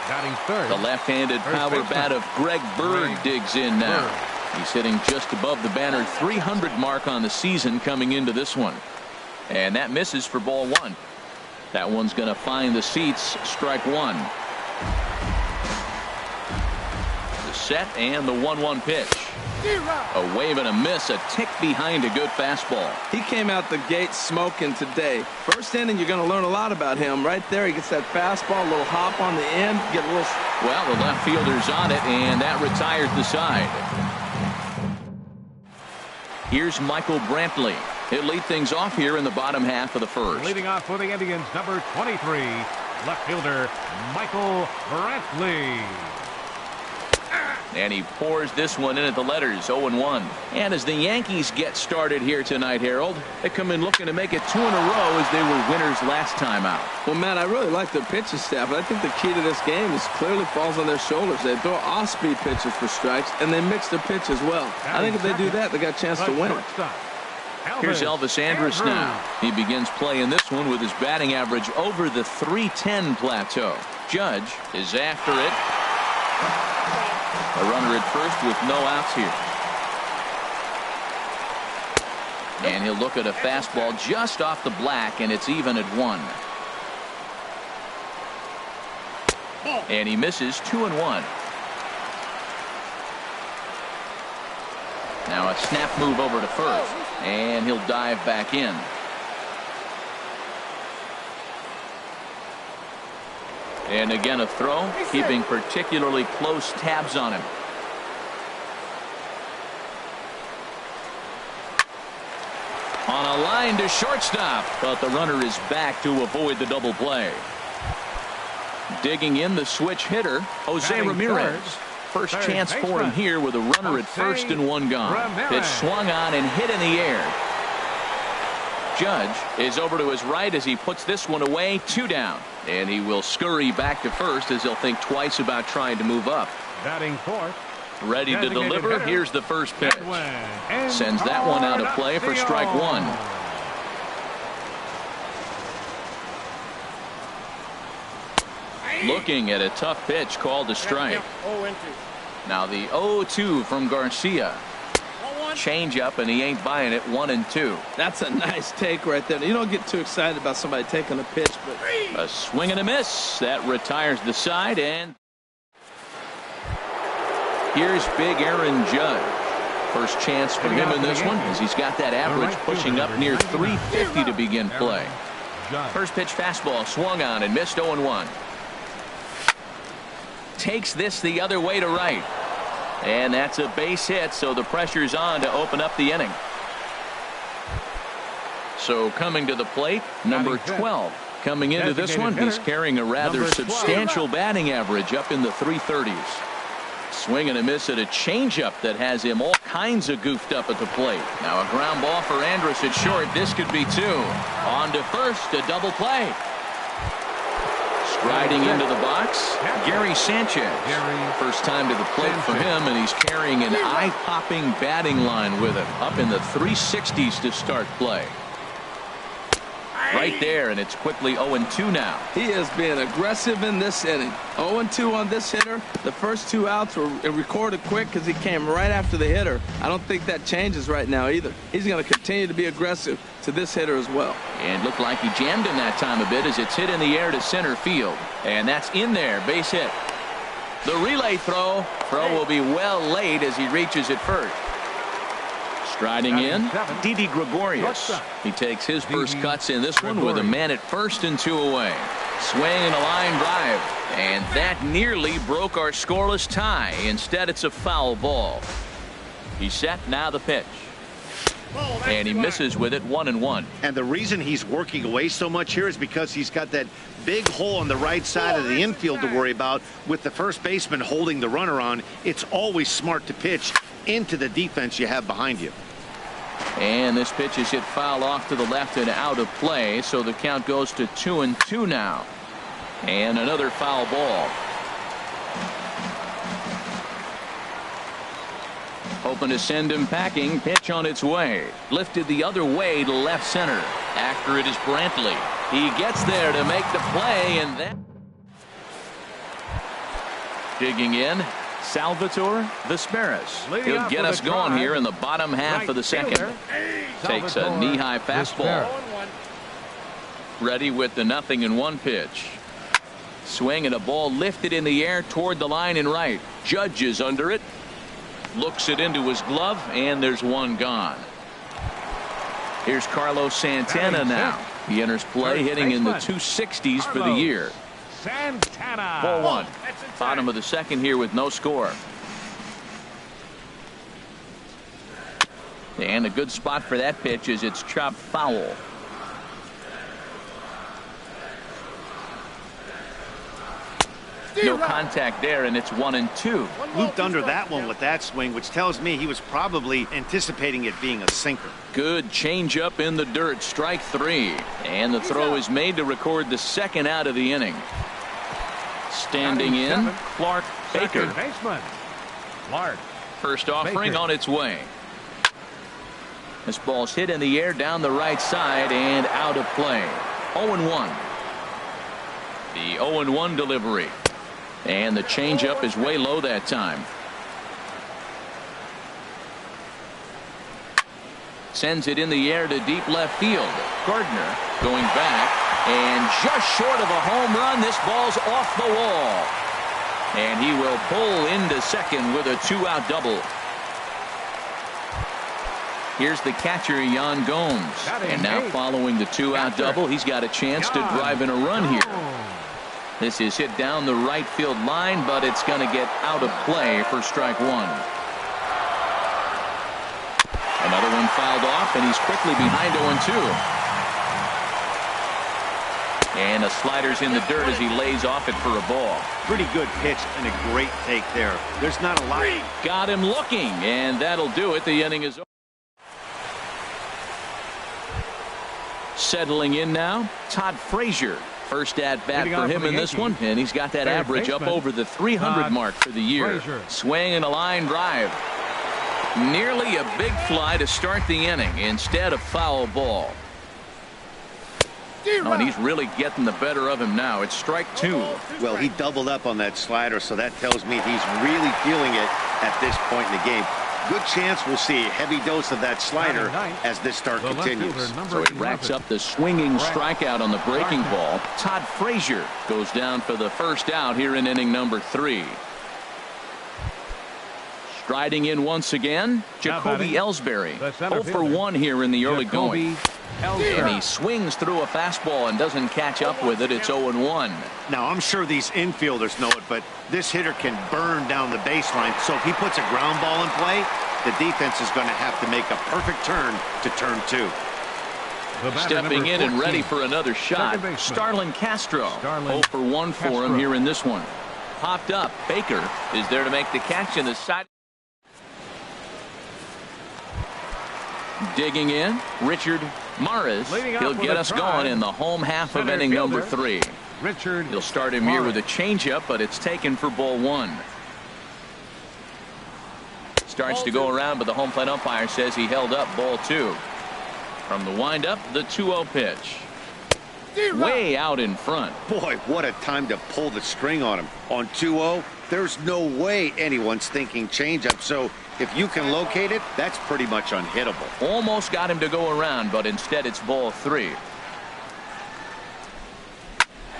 Speaker 2: Batting third.
Speaker 1: The left-handed power bat of Greg Bird digs in now. He's hitting just above the banner 300 mark on the season coming into this one. And that misses for ball 1. That one's going to find the seats. Strike 1. The set and the 1-1 pitch. A wave and a miss, a tick behind a good fastball.
Speaker 3: He came out the gate smoking today. First inning, you're going to learn a lot about him. Right there, he gets that fastball, a little hop on the end, get a little.
Speaker 1: Well, the left fielder's on it, and that retires the side. Here's Michael Brantley. He'll lead things off here in the bottom half of the first.
Speaker 2: Leading off for the Indians, number 23, left fielder Michael Brantley.
Speaker 1: And he pours this one in at the letters, 0-1. And as the Yankees get started here tonight, Harold, they come in looking to make it 2 in a row as they were winners last time out.
Speaker 3: Well, Matt, I really like their pitching staff, but I think the key to this game is clearly falls on their shoulders. They throw off-speed pitches for strikes, and they mix their pitch as well. I think if they do that, they got a chance to win.
Speaker 1: Here's Elvis Andrus now. He begins playing this one with his batting average over the 310 plateau. Judge is after it. A runner at first with no outs here. And he'll look at a fastball just off the black, and it's even at 1. And he misses 2-1. Now a snap move over to first, and he'll dive back in. And again a throw, keeping particularly close tabs on him. On a line to shortstop, but the runner is back to avoid the double play. Digging in the switch hitter, Jose Ramirez. First chance for him here with a runner at first and 1 gone. Pitch swung on and hit in the air. Judge is over to his right as he puts this one away, 2 down. And he will scurry back to first as he'll think twice about trying to move up.
Speaker 2: Batting fourth.
Speaker 1: Ready to deliver. Here's the first pitch. Sends that one out of play for strike 1. Looking at a tough pitch called a strike. Now the 0-2 from Garcia. Change up, and he ain't buying it. 1-2.
Speaker 3: That's a nice take right there. You don't get too excited about somebody taking a pitch, but
Speaker 1: a swing and a miss that retires the side. And here's big Aaron Judge. First chance for him in this one as he's got that average pushing up near 350 to begin play. First pitch fastball swung on and missed. 0-1. Takes this the other way to right. And that's a base hit, so the pressure's on to open up the inning. So coming to the plate, number 12. Coming into this one, he's carrying a rather substantial batting average up in the 330s. Swing and a miss at a changeup that has him all kinds of goofed up at the plate. Now a ground ball for Andrus at short. This could be 2. On to first, a double play. Striding into the box, Gary Sanchez. First time to the plate for him, and he's carrying an eye-popping batting line with him. Up in the 360s to start play. Right there, and it's quickly 0-2 now.
Speaker 3: He is being aggressive in this inning. 0-2 on this hitter. The first 2 outs were recorded quick because he came right after the hitter. I don't think that changes right now either. He's going to continue to be aggressive to this hitter as well.
Speaker 1: And looked like he jammed him that time a bit as it's hit in the air to center field. And that's in there, base hit. The relay throw will be well late as he reaches it first. Striding in, Didi Gregorius. He takes his first cuts in this one with a man at first and 2 away. Swing and a line drive. And that nearly broke our scoreless tie. Instead, it's a foul ball. He's set, now the pitch. And he misses with it, 1-1.
Speaker 5: And the reason he's working away so much here is because he's got that big hole on the right side of the infield to worry about. With the first baseman holding the runner on, it's always smart to pitch into the defense you have behind you.
Speaker 1: And this pitch is hit foul off to the left and out of play, so the count goes to 2-2 now. And another foul ball. Hoping to send him packing. Pitch on its way. Lifted the other way to left center. After it is Brantley. He gets there to make the play, and then digging in, Salvatore Vesperis. He'll get us going here in the bottom half of the second. Takes a knee-high fastball. Ready with the 0-1 pitch. Swing and a ball lifted in the air toward the line and right. Judge is under it. Looks it into his glove, and there's one gone. Here's Carlos Santana now. He enters play hitting in the 260s for the year.
Speaker 2: Santana.
Speaker 1: Ball 1. Bottom of the second here with no score. And a good spot for that pitch is it's chopped foul. No contact there, and it's 1-2.
Speaker 5: Looped under that one with that swing, which tells me he was probably anticipating it being a sinker.
Speaker 1: Good changeup in the dirt. Strike 3. And the throw is made to record the second out of the inning. Standing in, Clark Baker.
Speaker 2: Baseman. Clark.
Speaker 1: First offering
Speaker 2: Baker.
Speaker 1: on its way. This ball's hit in the air down the right side and out of play. 0-1. The 0-1 delivery. And the changeup is way low that time. Sends it in the air to deep left field. Gardner going back. And just short of a home run, this ball's off the wall. And he will pull into second with a 2-out double. Here's the catcher, Yan Gomes. And now following the 2-out double, he's got a chance to drive in a run here. This is hit down the right field line, but it's going to get out of play for strike 1. Another one fouled off, and he's quickly behind 0-2. And a slider's in the dirt as he lays off it for a ball.
Speaker 5: Pretty good pitch and a great take there. There's not a lot.
Speaker 1: Got him looking, and that'll do it. The inning is over. Settling in now, Todd Frazier. First at bat for him in this one, and he's got that average up over the 300 mark for the year. Swing and a line drive. Nearly a big fly to start the inning. Instead, a foul ball. Oh, and he's really getting the better of him now. It's strike 2.
Speaker 5: Well, he doubled up on that slider, so that tells me he's really feeling it at this point in the game. Good chance we'll see a heavy dose of that slider as this start continues.
Speaker 1: So he racks up the swinging strikeout on the breaking ball. Todd Frazier goes down for the first out here in inning number 3. Striding in once again, Jacoby Ellsbury. 0 for 1 here in the early going. And he swings through a fastball and doesn't catch up with it. It's 0-1.
Speaker 5: Now, I'm sure these infielders know it, but this hitter can burn down the baseline. So if he puts a ground ball in play, the defense is going to have to make a perfect turn to turn 2.
Speaker 1: Stepping in and ready for another shot, Starlin Castro. 0 for 1 for him here in this one. Popped up. Baker is there to make the catch in the side. Digging in, Richard Maris. He'll get us going in the home half of inning number 3.
Speaker 2: Richard.
Speaker 1: He'll start him here with a changeup, but it's taken for ball one. Starts to go around, but the home plate umpire says he held up ball two. From the windup, the 2-0 pitch. Way out in front.
Speaker 5: Boy, what a time to pull the string on him. On 2-0, there's no way anyone's thinking changeup. So if you can locate it, that's pretty much unhittable.
Speaker 1: Almost got him to go around, but instead it's ball three.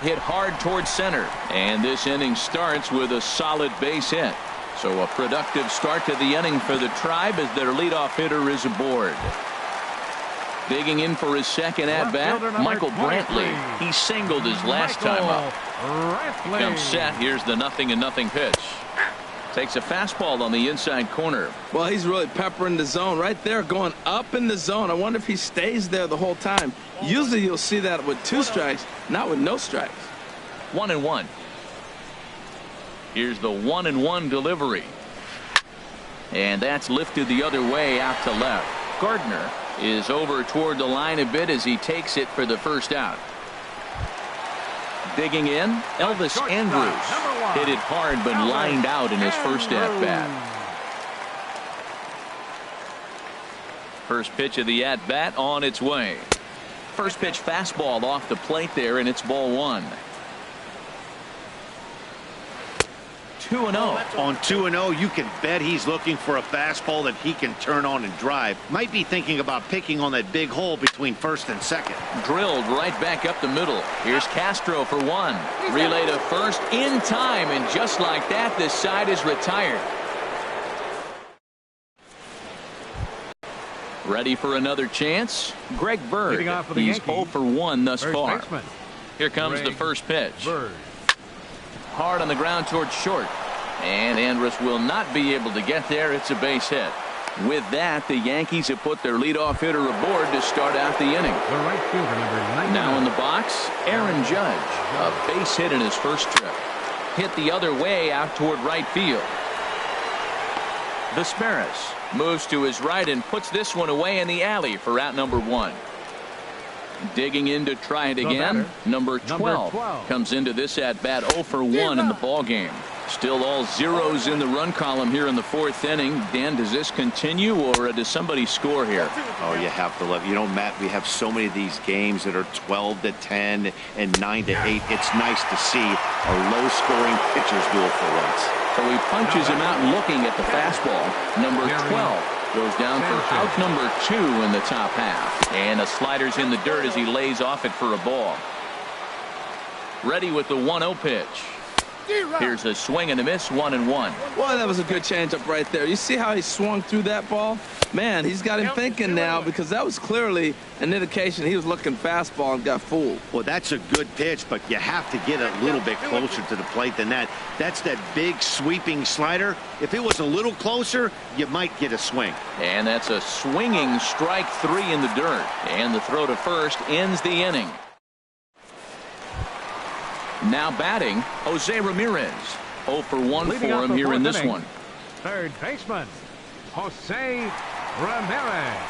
Speaker 1: Hit hard towards center, and this inning starts with a solid base hit. So a productive start to the inning for the Tribe as their leadoff hitter is aboard. Digging in for his second at-bat, Michael Brantley. He singled his last time up. He comes set. Here's the 0-0 pitch. Takes a fastball on the inside corner.
Speaker 3: Well, he's really peppering the zone right there, going up in the zone. I wonder if he stays there the whole time. Usually you'll see that with 2 strikes, not with no strikes.
Speaker 1: 1-1. Here's the 1-1 delivery. And that's lifted the other way out to left. Gardner is over toward the line a bit as he takes it for the first out. Digging in, Elvis Andrus hit it hard but lined out in his first at-bat. First pitch of the at-bat on its way. First pitch fastball off the plate there, and it's ball one. 2-0.
Speaker 5: On 2-0, you can bet he's looking for a fastball that he can turn on and drive. Might be thinking about picking on that big hole between first and second.
Speaker 1: Drilled right back up the middle. Here's Castro for one. Relay to first in time, and just like that, this side is retired. Ready for another chance? Greg Bird. He's 0 for 1 thus far. Here comes the first pitch. Hard on the ground towards short. And Andrus will not be able to get there. It's a base hit. With that, the Yankees have put their leadoff hitter aboard to start out the inning.
Speaker 2: The right fielder, number 9.
Speaker 1: Now in the box, Aaron Judge. A base hit in his first trip. Hit the other way out toward right field. Vesperis moves to his right and puts this one away in the alley for out number 1. Digging in to try it again. Number 12 comes into this at bat 0 for 1 in the ball game. Still all zeros in the run column here in the 4th inning. Dan, does this continue, or does somebody score here?
Speaker 5: Oh, you have to love. You know, Matt, we have so many of these games that are 12-10 and 9-8. It's nice to see a low-scoring pitcher's duel for once.
Speaker 1: So he punches him out looking at the fastball. Number 12 goes down for out number 2 in the top half. And the slider's in the dirt as he lays off it for a ball. Ready with the 1-0 pitch. Here's a swing and a miss, 1-1.
Speaker 3: Boy, that was a good changeup right there. You see how he swung through that ball? Man, he's got him thinking now, because that was clearly an indication he was looking fastball and got fooled.
Speaker 5: Well, that's a good pitch, but you have to get a little bit closer to the plate than that. That's that big sweeping slider. If it was a little closer, you might get a swing.
Speaker 1: And that's a swinging strike 3 in the dirt. And the throw to first ends the inning. Now batting, Jose Ramirez. 0 for 1 for him here in this one.
Speaker 2: Third baseman, Jose Ramirez.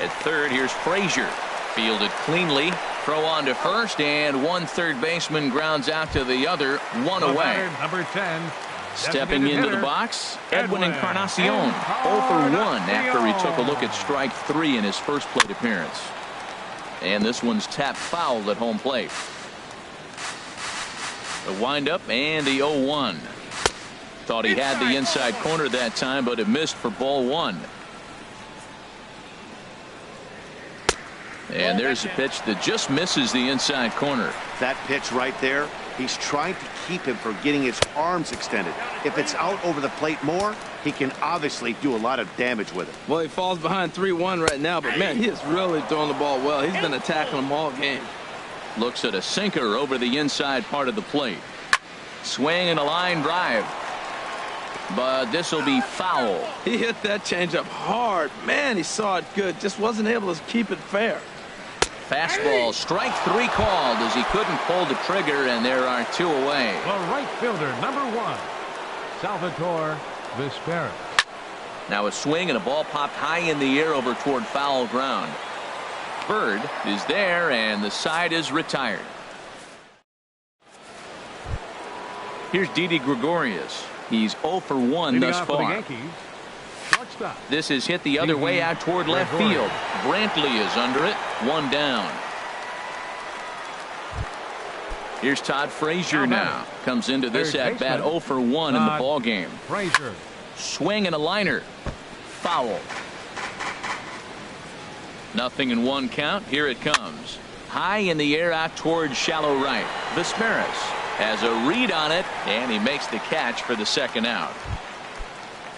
Speaker 1: At third, here's Frazier. Fielded cleanly. Throw on to first, and one third baseman grounds out to the other. One away.
Speaker 2: Number 10.
Speaker 1: Stepping into the box, Edwin Encarnacion. 0 for 1 after he took a look at strike 3 in his first plate appearance. And this one's tapped foul at home plate. The windup and the 0-1. Thought he had the inside corner that time, but it missed for ball 1. And there's a pitch that just misses the inside corner.
Speaker 5: That pitch right there, he's trying to keep him from getting his arms extended. If it's out over the plate more, he can obviously do a lot of damage with it.
Speaker 3: Well, he falls behind 3-1 right now, but man, he is really throwing the ball well. He's been attacking them all game.
Speaker 1: Looks at a sinker over the inside part of the plate. Swing and a line drive. But this will be foul.
Speaker 3: He hit that changeup hard. Man, he saw it good. Just wasn't able to keep it fair.
Speaker 1: Fastball, strike 3 called as he couldn't pull the trigger, and there are 2 away.
Speaker 2: The right fielder, number 1, Salvatore Vesperis.
Speaker 1: Now a swing and a ball popped high in the air over toward foul ground. Bird is there, and the side is retired. Here's Didi Gregorius. He's 0 for 1 thus far. This is hit the other way out toward left field. Brantley is under it. 1 down. Here's Todd Frazier now. Comes into this at bat 0 for 1 in the ball game. Swing and a liner. Foul. 0-1 count. Here it comes. High in the air out toward shallow right. Vesperis has a read on it, and he makes the catch for the second out.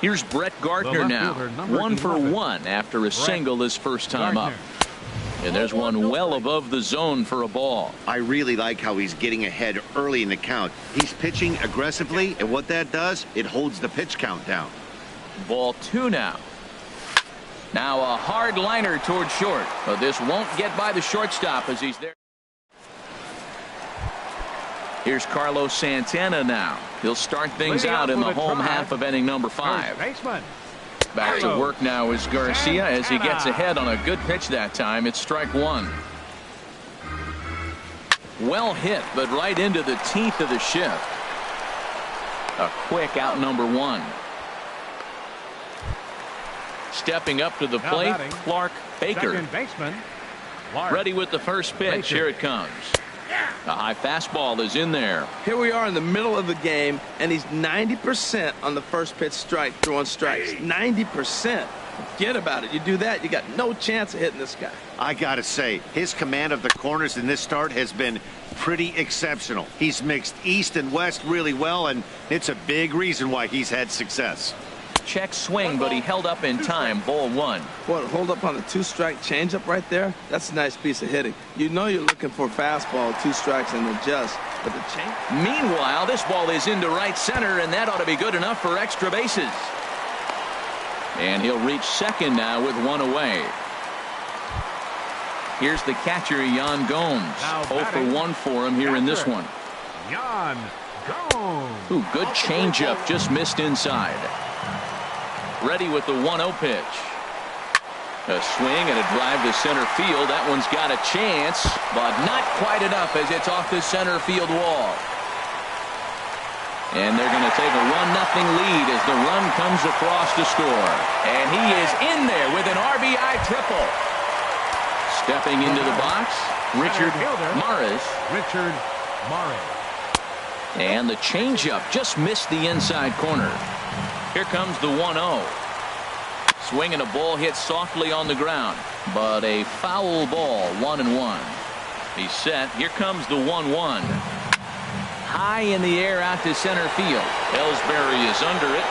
Speaker 1: Here's Brett Gardner now. 1 for 1 after a single his first time up. And there's one well above the zone for a ball.
Speaker 5: I really like how he's getting ahead early in the count. He's pitching aggressively, and what that does, it holds the pitch count down.
Speaker 1: Ball 2 now. Now a hard liner toward short, but this won't get by the shortstop as he's there. Here's Carlos Santana now. He'll start things out in the home half of inning number 5. Back to work now is Garcia as he gets ahead on a good pitch that time. It's strike 1. Well hit, but right into the teeth of the shift. A quick out number 1. Stepping up to the plate, Clark Baker. Ready with the first pitch. Here it comes. A high fastball is in there.
Speaker 3: Here we are in the middle of the game, and he's 90% on the first pitch strike, throwing strikes. 90%. Forget about it. You do that, you got no chance of hitting this guy.
Speaker 5: I gotta say, his command of the corners in this start has been pretty exceptional. He's mixed east and west really well, and it's a big reason why he's had success.
Speaker 1: Check swing, but he held up in time. Ball 1.
Speaker 3: Boy, hold up on the 2-strike changeup right there. That's a nice piece of hitting. You know you're looking for a fastball, 2 strikes and adjust. But the change.
Speaker 1: Meanwhile, this ball is into right center, and that ought to be good enough for extra bases. And he'll reach second now with 1 away. Here's the catcher, Yan Gomes. 0 for 1 for him here in this one.
Speaker 2: Yan Gomes.
Speaker 1: Ooh, good changeup, just missed inside. Ready with the 1-0 pitch. A swing and a drive to center field. That one's got a chance, but not quite enough as it's off the center field wall. And they're going to take a 1-0 lead as the run comes across to score. And he is in there with an RBI triple. Stepping into the box, Richard Maris. And the changeup just missed the inside corner. Here comes the 1-0. Swing and a ball hit softly on the ground, but a foul ball. 1-1. He's set. Here comes the 1-1. High in the air out to center field. Ellsbury is under it.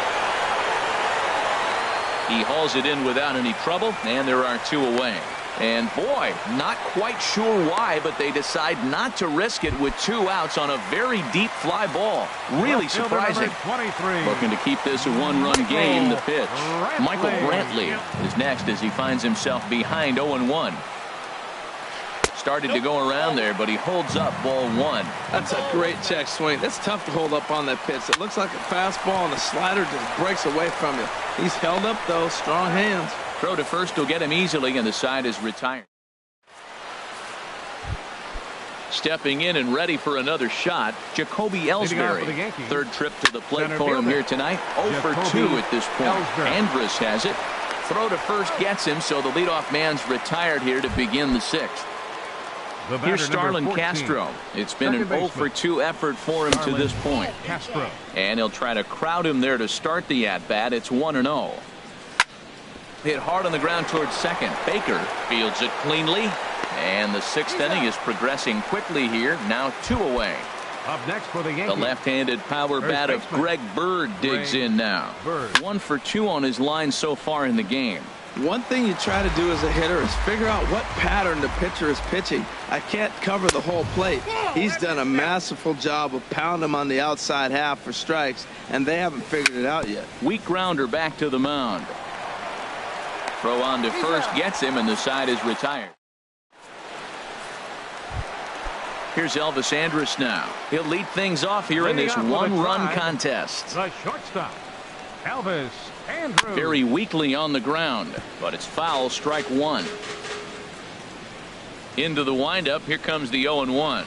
Speaker 1: He hauls it in without any trouble, and there are 2 away. And boy, not quite sure why, but they decide not to risk it with 2 outs on a very deep fly ball. Really surprising. Looking to keep this a 1-run game. The pitch. Michael Brantley is next as he finds himself behind 0-1. Started to go around there, but he holds up. Ball 1.
Speaker 3: That's a great check swing. That's tough to hold up on that pitch. It looks like a fastball, and the slider just breaks away from you. He's held up, though. Strong hands.
Speaker 1: Throw to first will get him easily, and the side is retired. Stepping in and ready for another shot, Jacoby Ellsbury. Third trip to the plate for him here tonight. 0 for 2 at this point. Andrus has it. Throw to first gets him, so the leadoff man's retired here to begin the 6th. Here's Starlin Castro. It's been an 0 for 2 effort for him to this point. And he'll try to crowd him there to start the at-bat. It's 1-0. Hit hard on the ground towards second. Baker fields it cleanly. And the 6th inning is progressing quickly here. Now 2 away.
Speaker 2: Up next for the Yankees.
Speaker 1: The left-handed power bat of Greg Bird digs in now. 1 for 2 on his line so far in the game.
Speaker 3: One thing you try to do as a hitter is figure out what pattern the pitcher is pitching. I can't cover the whole plate. He's done a masterful job of pounding him on the outside half for strikes, and they haven't figured it out yet.
Speaker 1: Weak grounder back to the mound. Throw on to first gets him, and the side is retired. Here's Elvis Andrus now. He'll lead things off here in this 1-run contest.
Speaker 2: The shortstop, Elvis Andrus.
Speaker 1: Very weakly on the ground, but it's foul. Strike 1. Into the windup. Here comes the 0-1.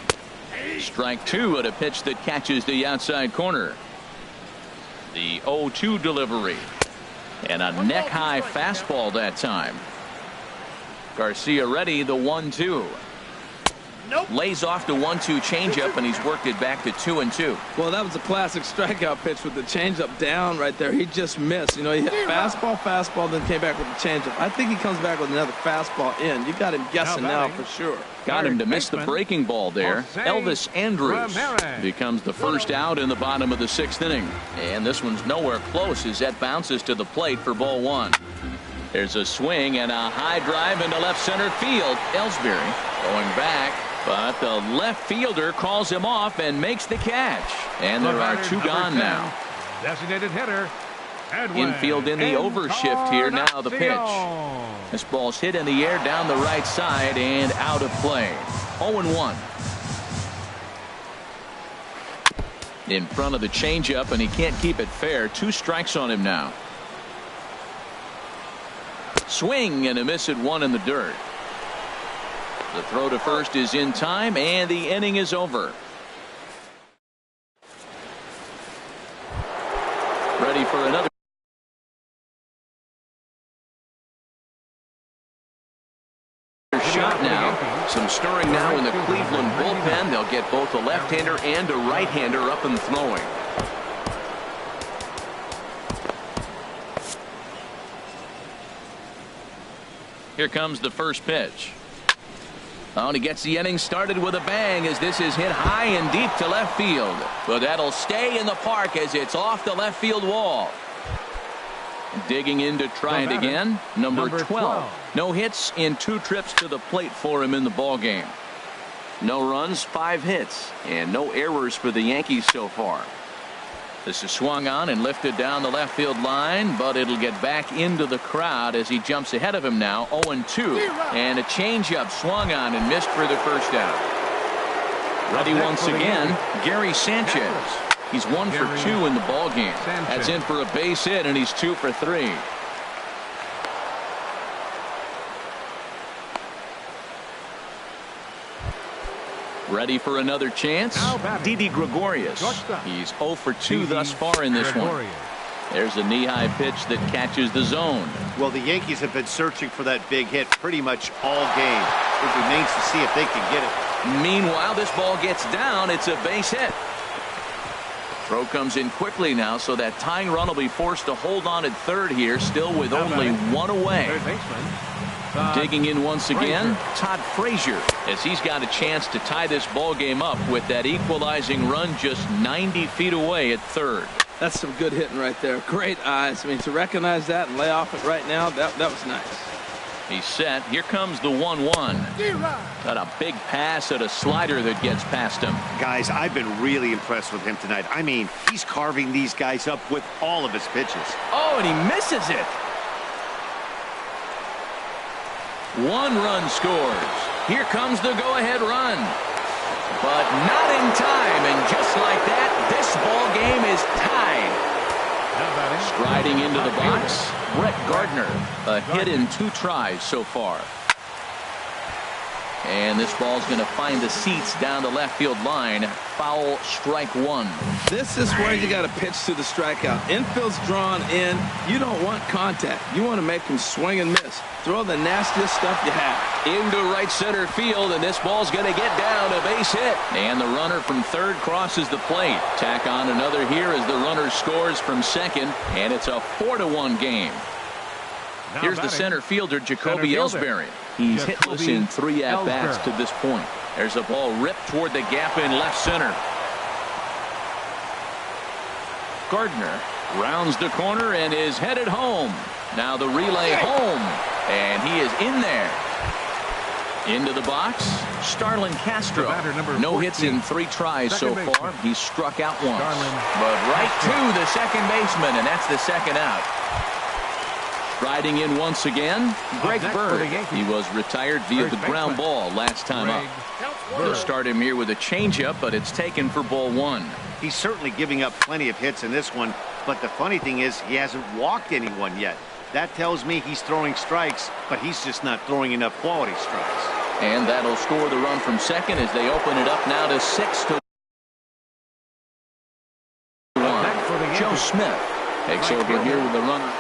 Speaker 1: Strike two at a pitch that catches the outside corner. The 0-2 delivery. And a neck-high fastball that time. Garcia ready, the 1-2. Lays off the 1-2 changeup, and he's worked it back to 2-2.
Speaker 3: Well, that was a classic strikeout pitch with the changeup down right there. He just missed. You know, he hit fastball, then came back with the changeup. I think he comes back with another fastball in. You got him guessing now for sure.
Speaker 1: Got him to miss the breaking ball there. Elvis Andrus becomes the first out in the bottom of the 6th inning. And this one's nowhere close as that bounces to the plate for ball one. There's a swing and a high drive into left center field. Ellsbury going back, but the left fielder calls him off and makes the catch. And there are two gone now.
Speaker 2: Designated hitter.
Speaker 1: Infield in the overshift here. Now the pitch. This ball's hit in the air down the right side and out of play. 0-1. In front of the changeup, and he can't keep it fair. 2 strikes on him now. Swing and a miss at 1 in the dirt. The throw to first is in time, and the inning is over. Ready for another shot now. Some stirring now in the Cleveland bullpen. They'll get both a left-hander and a right-hander up and throwing. Here comes the first pitch. Oh, and he gets the inning started with a bang as this is hit high and deep to left field. But that'll stay in the park as it's off the left field wall. Digging in to try it again. Number 12. No hits in 2 trips to the plate for him in the ball game. No runs, 5 hits, and no errors for the Yankees so far. This is swung on and lifted down the left field line, but it'll get back into the crowd as he jumps ahead of him now. 0-2. And a changeup swung on and missed for the first out. Ready once again, Gary Sanchez. He's 1 for 2 in the ball game. That's in for a base hit, and he's 2 for 3. Ready for another chance. Didi Gregorius. He's 0 for 2 thus far in this one. There's a knee-high pitch that catches the zone.
Speaker 5: Well, the Yankees have been searching for that big hit pretty much all game. It remains to see if they can get it.
Speaker 1: Meanwhile, this ball gets down. It's a base hit. Throw comes in quickly now, so that tying run will be forced to hold on at third here, still with only 1 away. Digging in once again, Todd Frazier, as he's got a chance to tie this ball game up with that equalizing run just 90 feet away at third.
Speaker 3: That's some good hitting right there. Great eyes. I mean, to recognize that and lay off it right now, that was nice.
Speaker 1: He's set. Here comes the 1-1. Got a big pass at a slider that gets past him.
Speaker 5: Guys, I've been really impressed with him tonight. I mean, he's carving these guys up with all of his pitches.
Speaker 1: Oh, and he misses it. 1 run scores. Here comes the go-ahead run. But not in time, and just like that, this ball game is tied. Striding into the box, Brett Gardner. A hit in 2 tries so far. And this ball's going to find the seats down the left field line. Foul, strike 1.
Speaker 3: This is where you got to pitch to the strikeout. Infield's drawn in. You don't want contact. You want to make them swing and miss. Throw the nastiest stuff you have.
Speaker 1: Into right center field, and this ball's going to get down, a base hit. And the runner from third crosses the plate. Tack on another here as the runner scores from second, and it's a 4-1 game. Here's the center fielder, Jacoby Ellsbury. He's hitless in 3 at-bats to this point. There's a ball ripped toward the gap in left center. Gardner rounds the corner and is headed home. Now the relay home, and he is in there. Into the box, Starlin Castro. No hits in 3 tries so far. He's struck out once. But right to the second baseman, and that's the second out. Riding in once again, Greg Bird. He was retired via the ground ball last time up. They'll start him here with a changeup, but it's taken for ball 1.
Speaker 5: He's certainly giving up plenty of hits in this one, but the funny thing is he hasn't walked anyone yet. That tells me he's throwing strikes, but he's just not throwing enough quality strikes.
Speaker 1: And that'll score the run from second as they open it up now to 6-1. Joe Smith takes over here with the runner.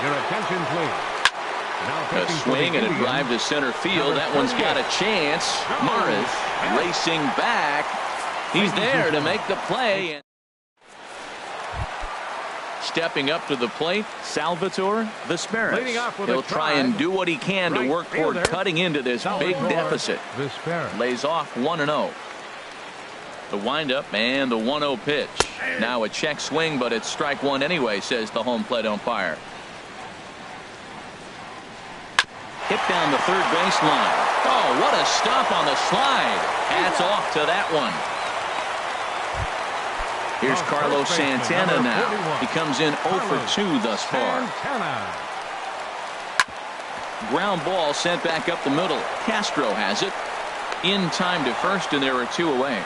Speaker 2: Your attention, please.
Speaker 1: A swing and a drive to center field. That one's got a chance. Morris racing back. He's there to make the play. Stepping up to the plate, Salvatore Vesperis. He'll try and do what he can to work toward cutting into this big deficit. Lays off 1-0. The windup and the 1-0 pitch. Now a check swing, but it's strike one anyway, says the home plate umpire. Hit down the third baseline. Oh, what a stop on the slide. Hats off to that one. Here's Carlos Santana now. He comes in 0 for 2 thus far. Ground ball sent back up the middle. Castro has it. In time to first, and there are 2 away.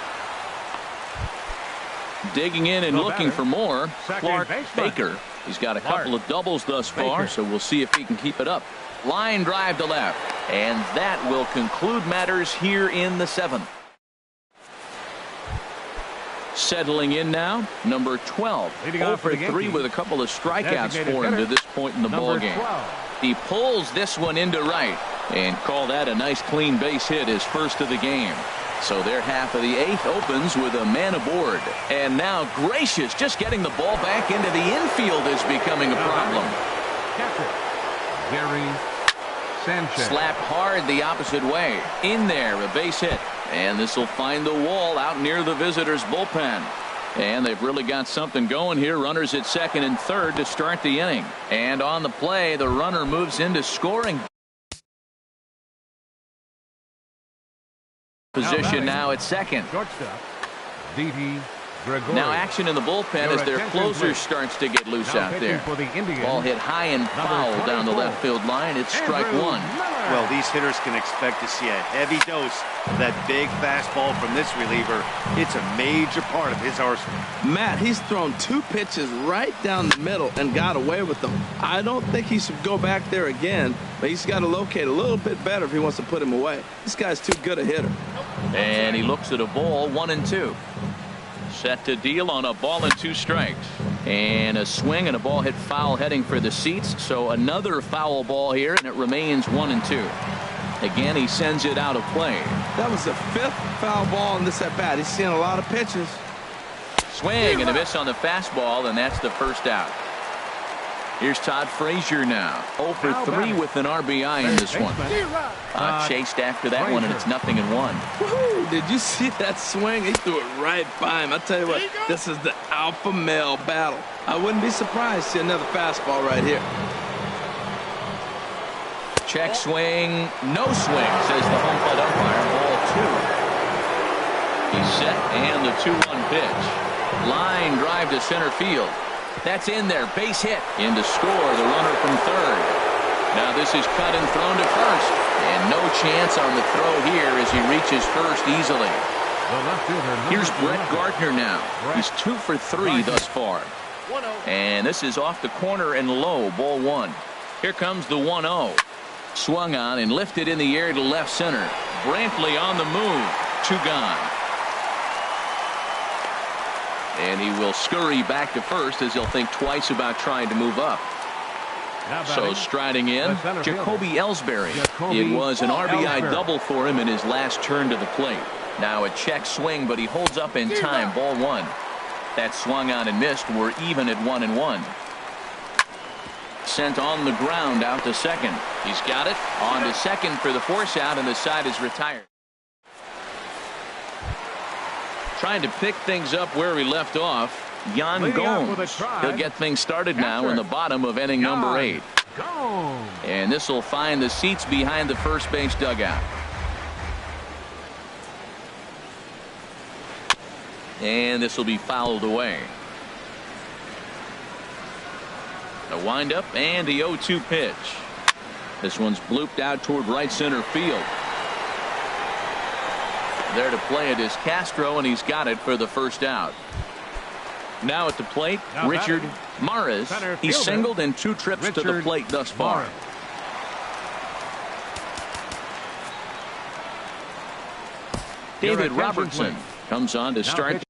Speaker 1: Digging in and looking for more, Clark Baker. He's got a couple of doubles thus far, so we'll see if he can keep it up. Line drive to left, and that will conclude matters here in the 7th. Settling in now, number 12. 0 for 3 with a couple of strikeouts for him to this point in the ballgame. He pulls this one into right and call that a nice clean base hit, his first of the game. So their half of the 8th opens with a man aboard. And now Gracious just getting the ball back into the infield is becoming a problem.
Speaker 2: Gary Sanchez.
Speaker 1: Slapped hard the opposite way. In there, a base hit. And this will find the wall out near the visitors' bullpen. And they've really got something going here. Runners at second and third to start the inning. And on the play, the runner moves into scoring position now at second.
Speaker 2: Shortstop, D.D. Gregorius.
Speaker 1: Now action in the bullpen as their closer starts to get loose out there. Ball hit high and foul down the left field line. It's strike one.
Speaker 5: Well, these hitters can expect to see a heavy dose of that big fastball from this reliever. It's a major part of his arsenal.
Speaker 3: Matt, he's thrown 2 pitches right down the middle and got away with them. I don't think he should go back there again, but he's got to locate a little bit better if he wants to put him away. This guy's too good a hitter.
Speaker 1: And he looks at a ball, 1-2. Set to deal on a ball and 2 strikes. And a swing and a ball hit foul heading for the seats. So another foul ball here, and it remains 1-2. Again, he sends it out of play.
Speaker 3: That was the 5th foul ball in this at bat. He's seeing a lot of pitches.
Speaker 1: Swing and a miss on the fastball, and that's the first out. Here's Todd Frazier now. 0 for 3 with an RBI in this one. Chased after that one, and it's 0-1.
Speaker 3: Woohoo! Did you see that swing? He threw it right by him. I tell you what, this is the alpha male battle. I wouldn't be surprised to see another fastball right here.
Speaker 1: Check swing, no swing, says the home plate umpire. Ball 2. He's set, and the 2-1 pitch. Line drive to center field. That's in there. Base hit. In to score, the runner from third. Now this is cut and thrown to first. And no chance on the throw here as he reaches first easily. Here's Brett Gardner now. He's 2 for 3 thus far. And this is off the corner and low. Ball 1. Here comes the 1-0. Swung on and lifted in the air to left center. Brantley on the move. 2 gone. And he will scurry back to first as he'll think twice about trying to move up. So striding in, Jacoby Ellsbury. It was an RBI double for him in his last turn to the plate. Now a check swing, but he holds up in time. Ball 1. That swung on and missed. We're even at 1-1. Sent on the ground out to second. He's got it. On to second for the force out, and the side is retired. Trying to pick things up where we left off. Yan Gomes. He'll get things started now in the bottom of inning number 8. And this will find the seats behind the first base dugout. And this will be fouled away. A windup and the 0-2 pitch. This one's blooped out toward right center field. There to play it is Castro, and he's got it for the first out. Now at the plate, Richard Maris. He's singled in 2 trips to the plate thus far. David Robertson comes on to start.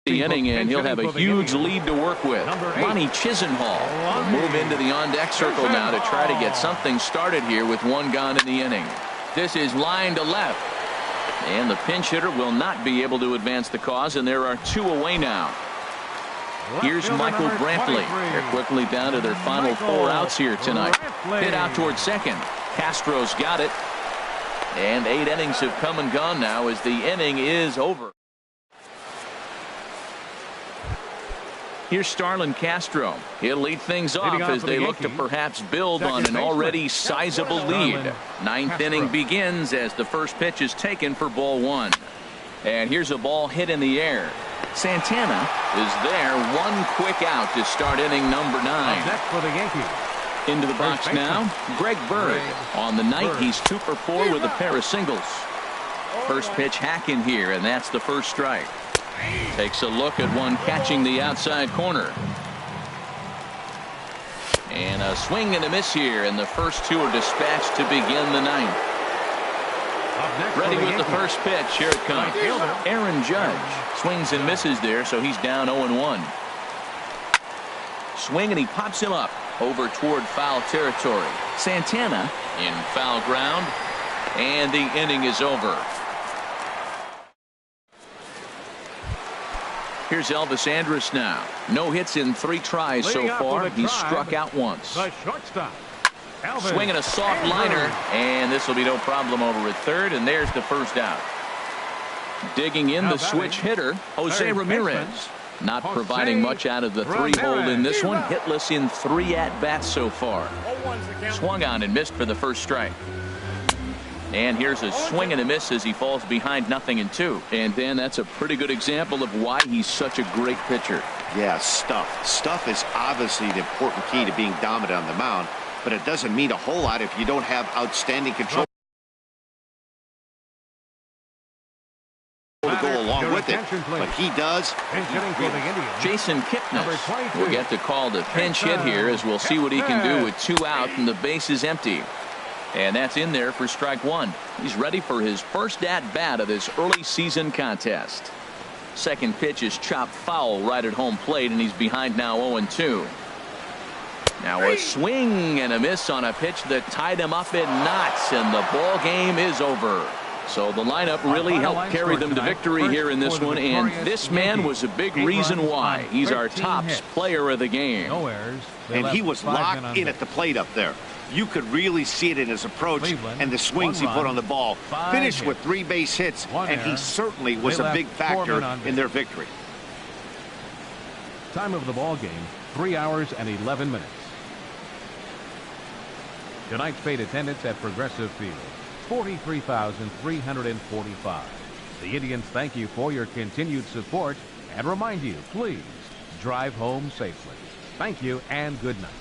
Speaker 1: The inning, and he'll have a huge lead to work with. Lonnie Chisenhall will move into the on-deck circle now to try to get something started here with one gone in the inning. This is line to left, and the pinch hitter will not be able to advance the cause, and there are two away now. Here's Michael Brantley. They're quickly down to their final 4 outs here tonight. Hit out towards second. Castro's got it, and 8 innings have come and gone now as the inning is over. Here's Starlin Castro. He'll lead things off as they look to perhaps build on an already sizable lead. 9th inning begins as the first pitch is taken for ball 1. And here's a ball hit in the air. Santana is there. One quick out to start inning number 9.
Speaker 2: For the Yankees.
Speaker 1: Into the box now, Greg Bird. On the night, he's 2 for 4 with a pair of singles. First pitch hack in here, and that's the first strike. Takes a look at one catching the outside corner. And a swing and a miss here, and the first 2 are dispatched to begin the 9th. Ready with the first pitch. Here it comes. Aaron Judge swings and misses there, so he's down 0-1. Swing, and he pops him up over toward foul territory. Santana in foul ground, and the inning is over. Here's Elvis Andrus now. No hits in 3 tries so far. He's struck out once.
Speaker 2: The shortstop.
Speaker 1: Swinging a soft liner, and this will be no problem over at third, and there's the first out. Digging in the switch hitter, Jose Ramirez. Not providing much out of the 3-hole in this one. Hitless in 3 at-bats so far. Swung on and missed for the first strike. And here's a swing and a miss as he falls behind 0-2. And then that's a pretty good example of why he's such a great pitcher.
Speaker 5: Yeah, stuff. Stuff is obviously the important key to being dominant on the mound, but it doesn't mean a whole lot if you don't have outstanding control to go along with it. But he does.
Speaker 1: Jason Kipnis will get the call to pinch hit here, as we'll see what he can do with 2 out and the base is empty. And that's in there for strike 1. He's ready for his first at-bat of this early season contest. Second pitch is chopped foul right at home plate, and he's behind now 0-2. Now a swing and a miss on a pitch that tied him up in knots, and the ball game is over. So the lineup really helped carry them to victory here in this one, and this man was a big reason why. He's our top player of the game.
Speaker 5: And he was locked in at the plate up there. You could really see it in his approach and the swings he put on the ball. Finished with 3 base hits, and he certainly was a big factor in their victory.
Speaker 2: Time of the ball game, 3 hours and 11 minutes. Tonight's paid attendance at Progressive Field, 43,345. The Indians thank you for your continued support and remind you, please drive home safely. Thank you and good night.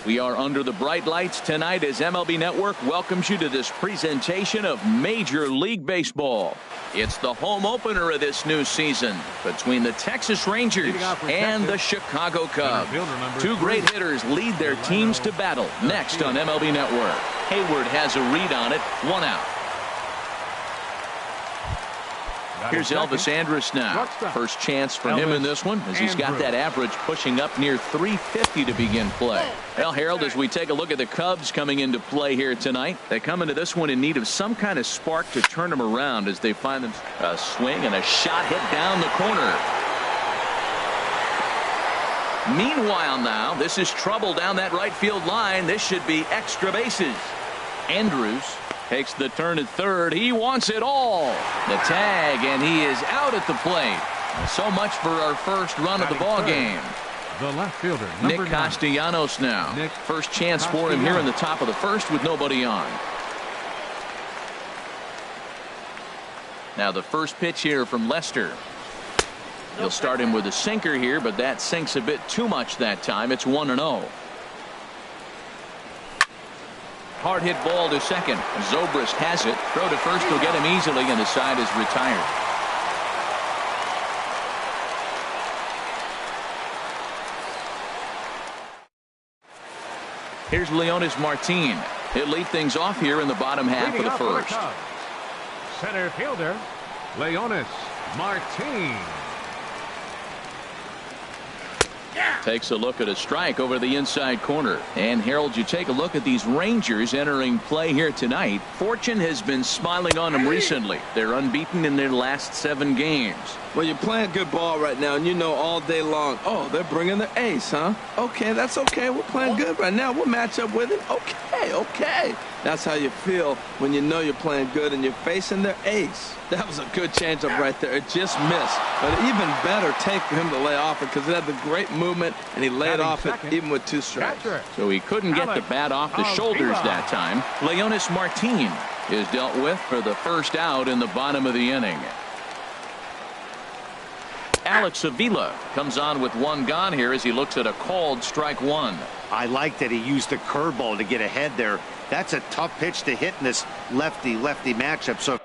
Speaker 1: We are under the bright lights tonight as MLB Network welcomes you to this presentation of Major League Baseball. It's the home opener of this new season between the Texas Rangers and the Chicago Cubs. Two great hitters lead their teams to battle next on MLB Network. Hayward has a read on it, 1 out. Here's Elvis Andrus now. First chance for him in this one as he's got that average pushing up near 350 to begin play. Well, Harold, as we take a look at the Cubs coming into play here tonight, they come into this one in need of some kind of spark to turn them around as they find them a swing and a shot hit down the corner. Meanwhile now, this is trouble down that right field line. This should be extra bases. Andrus takes the turn at third. He wants it all. The tag, and he is out at the plate. So much for our first run of the ball game.
Speaker 2: The left fielder,
Speaker 1: Nick Castellanos now. First chance for him here in the top of the first with nobody on. Now the first pitch here from Lester. He'll start him with a sinker here, but that sinks a bit too much that time. It's 1-0. Hard hit ball to second. Zobrist has it. Throw to first will get him easily, and the side is retired. Here's Leonis Martin. He'll lead things off here in the bottom half of the first.
Speaker 2: Center fielder, Leonis Martin.
Speaker 1: Takes a look at a strike over the inside corner. And Harold, you take a look at these Rangers entering play here tonight. Fortune has been smiling on them recently. They're unbeaten in their last 7 games.
Speaker 3: Well, you're playing good ball right now, and you know all day long, oh, they're bringing their ace, huh? Okay, that's okay. We're playing good right now. We'll match up with it. Okay. That's how you feel when you know you're playing good and you're facing their ace. That was a good changeup right there. It just missed. But even better take for him to lay off it because it had the great movement, and he laid off it even with 2 strikes.
Speaker 1: So he couldn't get the bat off the shoulders that time. Leonis Martin is dealt with for the first out in the bottom of the inning. Alex Avila comes on with 1 gone here as he looks at a called strike 1.
Speaker 5: I like that he used the curveball to get ahead there. That's a tough pitch to hit in this lefty-lefty matchup. So